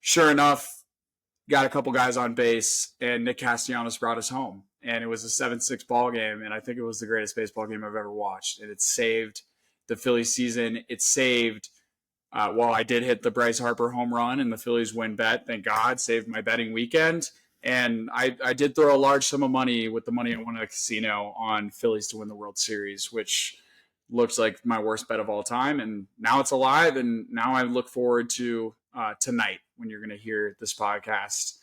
Sure enough, got a couple guys on base, and Nick Castellanos brought us home. And it was a 7-6 ball game, and I think it was the greatest baseball game I've ever watched. And it saved the Phillies season. It saved, I did hit the Bryce Harper home run and the Phillies win bet, thank God, saved my betting weekend. And I did throw a large sum of money with the money I won at a casino on Phillies to win the World Series, which looks like my worst bet of all time. And now it's alive, and now I look forward to tonight when you're going to hear this podcast.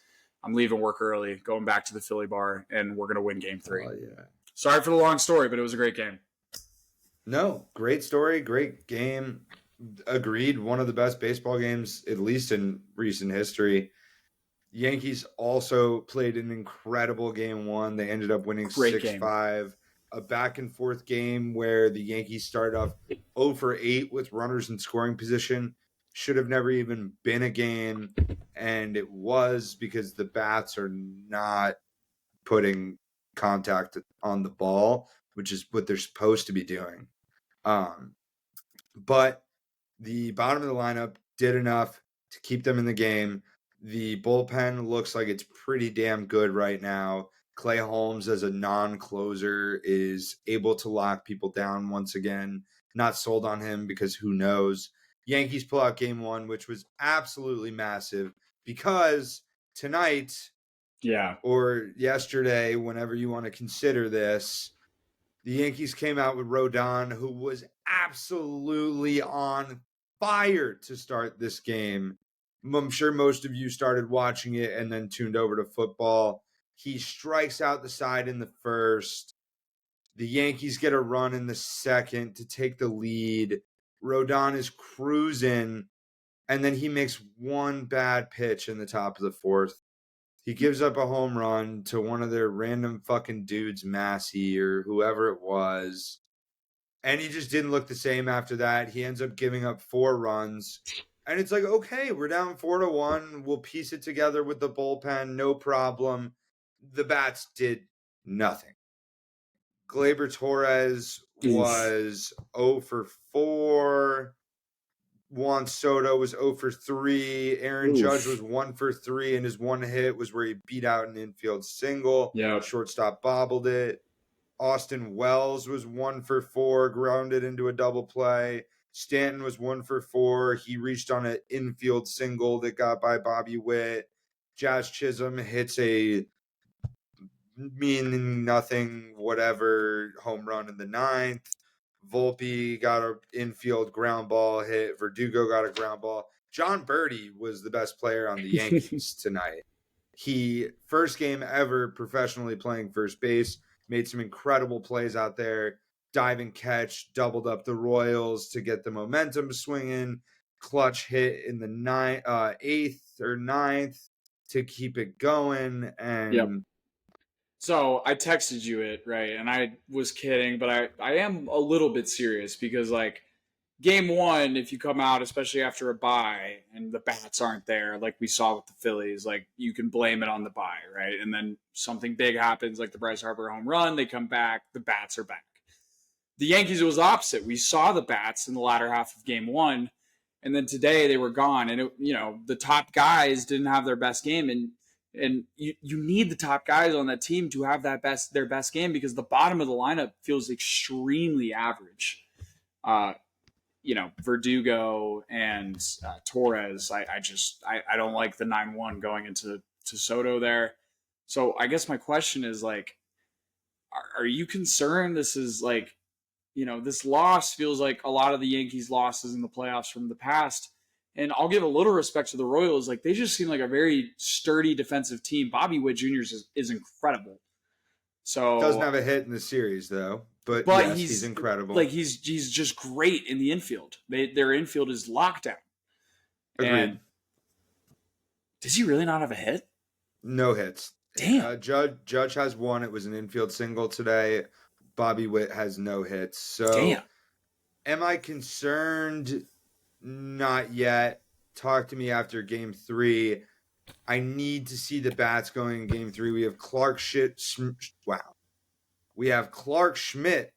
I'm leaving work early, going back to the Philly bar, and we're going to win game 3. Oh, yeah. Sorry for the long story, but it was a great game. No, great story, great game. Agreed. One of the best baseball games, at least in recent history. Yankees also played an incredible game 1. They ended up winning Great game. 6-5. A back and forth game where the Yankees started off 0 for 8 with runners in scoring position. Should have never even been a game. And it was because the bats are not putting contact on the ball, which is what they're supposed to be doing. But the bottom of the lineup did enough to keep them in the game. The bullpen looks like it's pretty damn good right now. Clay Holmes, as a non-closer, is able to lock people down once again. Not sold on him because who knows. Yankees pull out game 1, which was absolutely massive because tonight, or yesterday, whenever you want to consider this, the Yankees came out with Rodon, who was absolutely on fire to start this game. I'm sure most of you started watching it and then tuned over to football. He strikes out the side in the first. The Yankees get a run in the second to take the lead. Rodon is cruising, and then he makes one bad pitch in the top of the fourth. He gives up a home run to one of their random fucking dudes, Massey or whoever it was. And he just didn't look the same after that. He ends up giving up 4 runs. And it's like, okay, we're down 4-1. We'll piece it together with the bullpen. No problem. The bats did nothing. Gleyber Torres was 0 for 4. Juan Soto was 0 for 3. Aaron Judge was 1 for 3, and his one hit was where he beat out an infield single. Shortstop bobbled it. Austin Wells was 1 for 4, grounded into a double play. Stanton was 1 for 4. He reached on an infield single that got by Bobby Witt. Jazz Chisholm hits a meaning nothing, whatever, home run in the 9th. Volpe got an infield ground ball hit. Verdugo got a ground ball. John Birdie was the best player on the Yankees tonight. He, first game ever professionally playing first base, made some incredible plays out there. Diving catch, doubled up the Royals to get the momentum swinging. Clutch hit in the 8th or 9th to keep it going. And So I texted you it, right? And I was kidding, but I am a little bit serious because, like, game 1, if you come out, especially after a bye, and the bats aren't there, like we saw with the Phillies, like, you can blame it on the bye, right? And then something big happens, like the Bryce Harper home run, they come back, the bats are back. The Yankees, it was opposite. We saw the bats in the latter half of game 1, and then today they were gone. And, the top guys didn't have their best game, and you need the top guys on that team to have their best game because the bottom of the lineup feels extremely average. Verdugo and Torres. I don't like the 9-1 going into Soto there. So I guess my question is, like, are you concerned? This is like, this loss feels like a lot of the Yankees' losses in the playoffs from the past. And I'll give a little respect to the Royals. Like, they just seem like a very sturdy defensive team. Bobby Witt Jr. is incredible. So doesn't have a hit in the series though, but yes, he's incredible. Like, he's just great in the infield. Their infield is locked down. Agreed. And does he really not have a hit? No hits. Damn. Judge has 1. It was an infield single today. Bobby Witt has no hits. So damn. Am I concerned? Not yet. Talk to me after game 3. I need to see the bats going in game 3. We have Clark Schmidt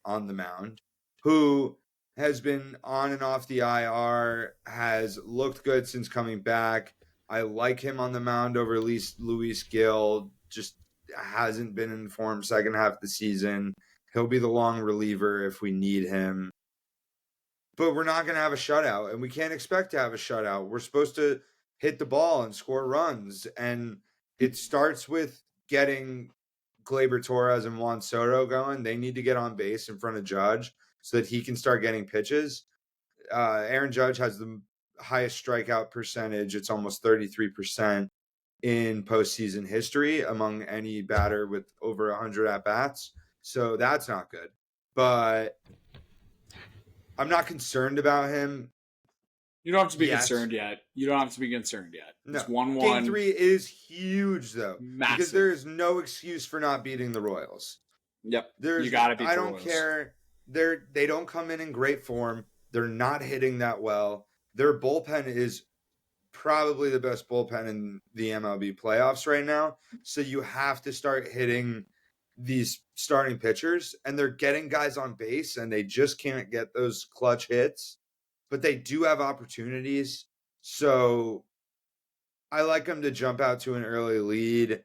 on the mound, who has been on and off the IR, has looked good since coming back. I like him on the mound over at least Luis Gil. Just hasn't been in form second half of the season. He'll be the long reliever if we need him. But we're not going to have a shutout, and we can't expect to have a shutout. We're supposed to hit the ball and score runs, and it starts with getting Gleyber Torres and Juan Soto going. They need to get on base in front of Judge so that he can start getting pitches. Aaron Judge has the highest strikeout percentage. It's almost 33%. in postseason history among any batter with over 100 at-bats. So that's not good. But I'm not concerned about him. You don't have to be Yes. concerned yet. You don't have to be concerned yet. No. It's 1-1. Game 3 is huge, though. Massive. Because there is no excuse for not beating the Royals. Yep. You got to beat the Royals. I don't care. They don't come in great form. They're not hitting that well. Their bullpen is probably the best bullpen in the MLB playoffs right now. So you have to start hitting these starting pitchers, and they're getting guys on base, and they just can't get those clutch hits. But they do have opportunities. So I like them to jump out to an early lead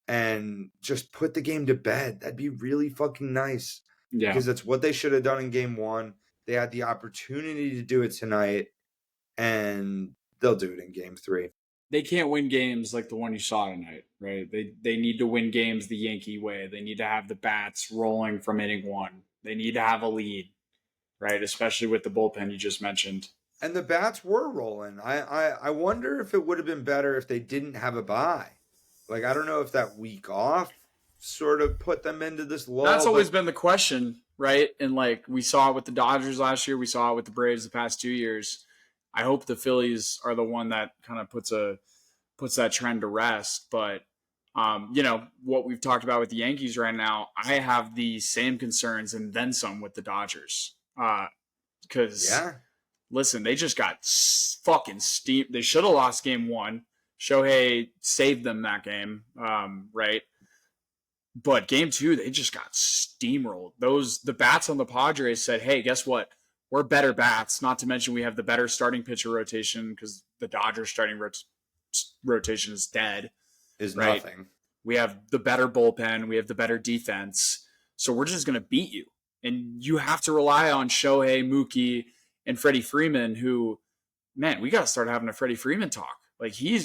and just put the game to bed. That'd be really fucking nice. Yeah. Because that's what they should have done in game 1. They had the opportunity to do it tonight, and they'll do it in game 3. They can't win games like the one you saw tonight, right? They need to win games the Yankee way. They need to have the bats rolling from inning 1. They need to have a lead, right? Especially with the bullpen you just mentioned. And the bats were rolling. I wonder if it would have been better if they didn't have a bye. Like, I don't know if that week off sort of put them into this lull. That's always been the question, right? And like we saw it with the Dodgers last year, we saw it with the Braves the past 2 years. I hope the Phillies are the one that kind of puts that trend to rest. But what we've talked about with the Yankees right now, I have the same concerns and then some with the Dodgers. Because listen, they just got fucking steamed. They should have lost game 1. Shohei saved them that game, right? But game 2, they just got steamrolled. The bats on the Padres said, hey, guess what? We're better bats. Not to mention we have the better starting pitcher rotation because the Dodgers starting rotation is dead. Is right? Nothing. We have the better bullpen. We have the better defense. So we're just going to beat you. And you have to rely on Shohei, Mookie, and Freddie Freeman, who, man, we got to start having a Freddie Freeman talk. Like, he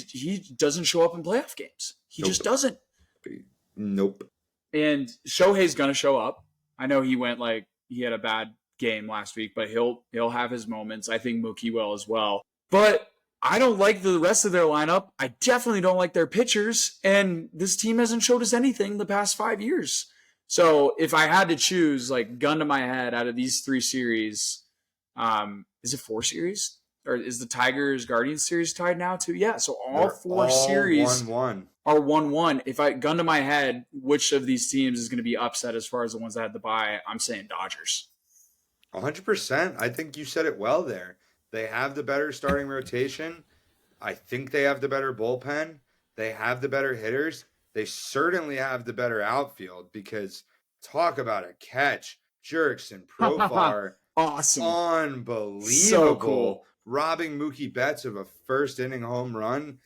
doesn't show up in playoff games. He just doesn't. Nope. And Shohei's going to show up. I know he had a bad game last week, but he'll have his moments. I think Mookie will as well. But I don't like the rest of their lineup. I definitely don't like their pitchers. And this team hasn't showed us anything the past 5 years. So if I had to choose, like, gun to my head out of these 3 series, is it 4 series? Or is the Tigers Guardians series tied now too? Yeah. So all 4 series 1-1. Are 1-1. If I gun to my head, which of these teams is going to be upset as far as the ones that had the bye? I'm saying Dodgers. 100%. I think you said it well there. They have the better starting rotation. I think they have the better bullpen. They have the better hitters. They certainly have the better outfield because talk about a catch. Jurickson, Profar. Awesome. Unbelievable. So cool. Robbing Mookie Betts of a first inning home run.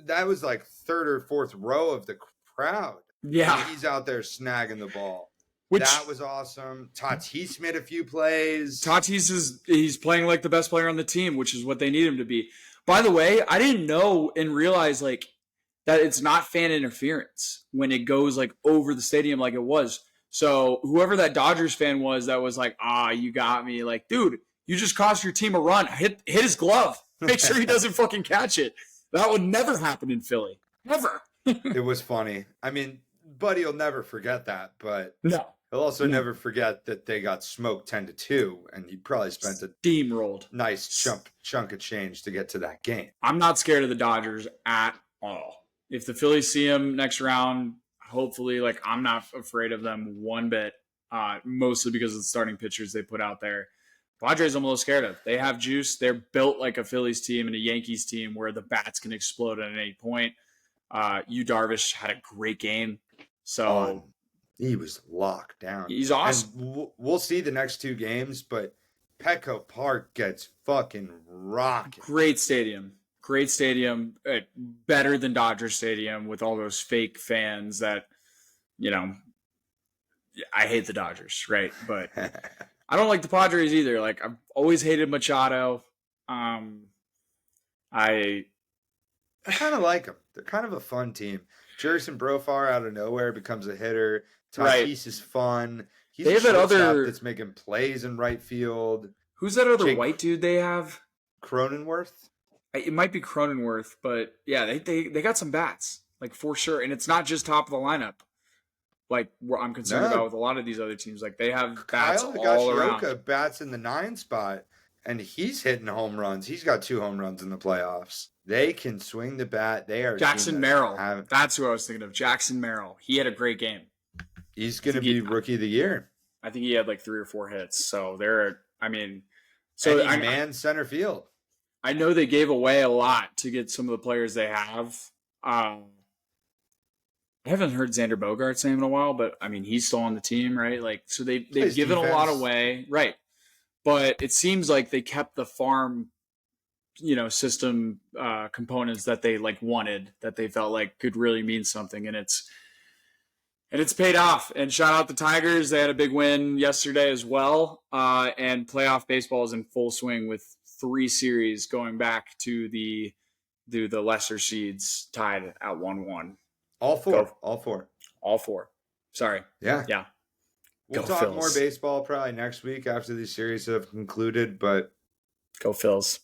That was like 3rd or 4th row of the crowd. Yeah. And he's out there snagging the ball. That was awesome. Tatis made a few plays. Tatis he's playing like the best player on the team, which is what they need him to be. By the way, I didn't know and realize like that it's not fan interference when it goes like over the stadium like it was. So whoever that Dodgers fan was that was like, you got me. Like, dude, you just cost your team a run. Hit his glove. Make sure he doesn't fucking catch it. That would never happen in Philly. Never. It was funny. I mean, Buddy will never forget that, but no. He'll also never forget that they got smoked 10-2, and he probably spent a steamrolled nice chunk of change to get to that game. I'm not scared of the Dodgers at all. If the Phillies see them next round, hopefully, like, I'm not afraid of them one bit, mostly because of the starting pitchers they put out there. Padres I'm a little scared of. They have juice. They're built like a Phillies team and a Yankees team where the bats can explode at any point. Darvish had a great game. So he was locked down. He's awesome. And we'll see the next 2 games, but Petco Park gets fucking rocking. Great stadium. Better than Dodger Stadium with all those fake fans that, I hate the Dodgers, right? But I don't like the Padres either. Like, I've always hated Machado. I kind of like them. They're kind of a fun team. Jurickson Profar out of nowhere becomes a hitter. Tatis is fun. He's a shortstop that's making plays in right field. Who's that other white dude they have? Cronenworth? It might be Cronenworth, but yeah, they got some bats. like for sure. And it's not just top of the lineup. Like what I'm concerned about with a lot of these other teams. Like they have bats Kyle all around. Higashioka bats in the 9 spot, and he's hitting home runs. He's got 2 home runs in the playoffs. They can swing the bat. They are Jackson Merrill. That's who I was thinking of. Jackson Merrill. He had a great game. He's going to be rookie of the year. I think he had like 3 or 4 hits. So and he's man center field. I know they gave away a lot to get some of the players they have. I haven't heard Xander Bogaerts' name in a while, but I mean he's still on the team, right? Like so they've given a lot away, right? But it seems like they kept the farm, system components that they like wanted, that they felt like could really mean something, and it's paid off. And shout out the Tigers; they had a big win yesterday as well. And playoff baseball is in full swing with 3 series going back to the lesser seeds tied at 1-1. All four. Sorry. Yeah. We'll talk Phils. more baseball probably next week after these series have concluded, but go Phils.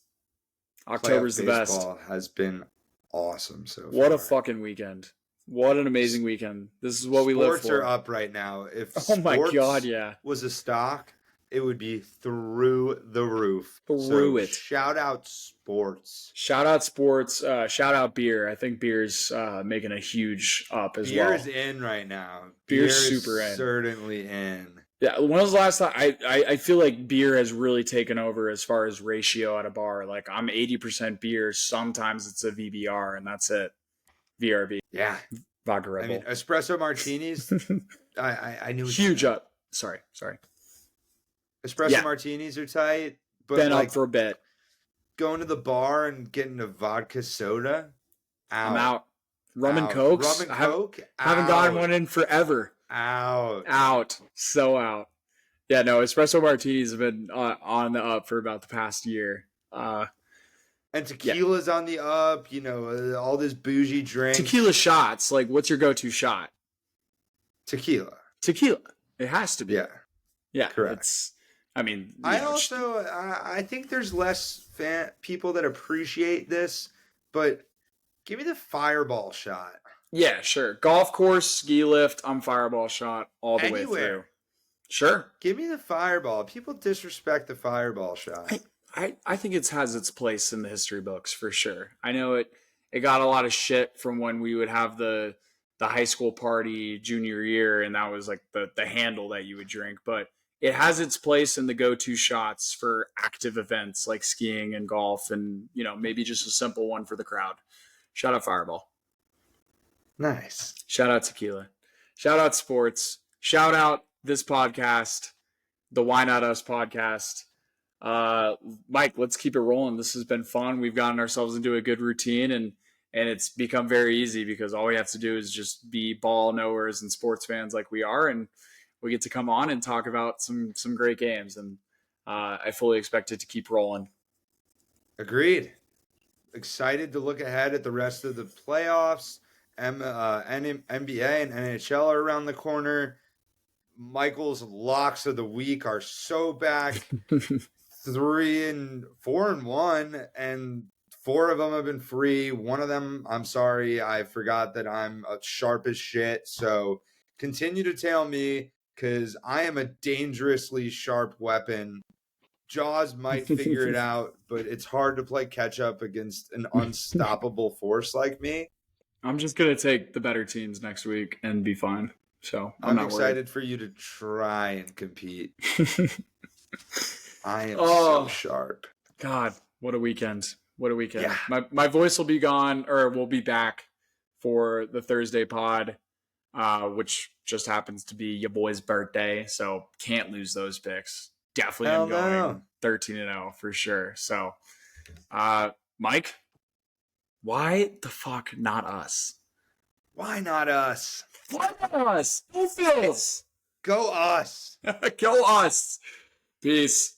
October's the best. Baseball has been awesome so far. What a fucking weekend. What an amazing weekend. This is what we live for. Sports are up right now. If my God, yeah. was a stock, it would be through the roof. Shout out sports. Shout out sports. Shout out beer. I think beer's making a huge up as well. Beer is in right now. Beer's super in. Certainly in. Yeah, when was the last time? I feel like beer has really taken over as far as ratio at a bar. Like I'm 80% beer. Sometimes it's a VBR, and that's it. VRV. Yeah. Vodka Red Bull. I mean, espresso martinis. I knew huge up. Sorry. Espresso martinis are tight, but been up for a bit. Going to the bar and getting a vodka soda, I'm out. Rum and Cokes. Coke. Haven't gotten one in forever. Out. So out. Yeah, no, espresso martinis have been on the up for about the past year. And tequila's on the up. All this bougie drink. Tequila shots. Like, what's your go-to shot? Tequila. It has to be. Yeah. Correct. I think there's less people that appreciate this, but give me the fireball shot. Yeah, sure. Golf course, ski lift, I'm fireball shot all the way through. Sure. Give me the fireball. People disrespect the fireball shot. I think it has its place in the history books for sure. I know it got a lot of shit from when we would have the high school party junior year, and that was like the handle that you would drink, but it has its place in the go-to shots for active events like skiing and golf and, maybe just a simple one for the crowd. Shout out Fireball. Nice. Shout out tequila. Shout out sports. Shout out this podcast, the Why Not Us podcast. Mike, let's keep it rolling. This has been fun. We've gotten ourselves into a good routine, and it's become very easy because all we have to do is just be ball knowers and sports fans like we are, and we get to come on and talk about some great games, and I fully expect it to keep rolling. Agreed. Excited to look ahead at the rest of the playoffs. NBA and NHL are around the corner. Michael's locks of the week are so back. 3-4-1, and 4 of them have been free. One of them, I'm sorry, I forgot that I'm sharp as shit. So continue to tail me, because I am a dangerously sharp weapon. Jaws might figure it out, but it's hard to play catch up against an unstoppable force like me. I'm just going to take the better teams next week and be fine. So I'm not excited worried. For you to try and compete. I am so sharp. God, what a weekend. Yeah. My voice will be gone, or will be back for the Thursday pod, which just happens to be your boy's birthday. So can't lose those picks. Definitely am going 13-0 for sure. So, Mike, why the fuck not us? Why not us? Why not us? Who feels? Go us. Go us. Peace.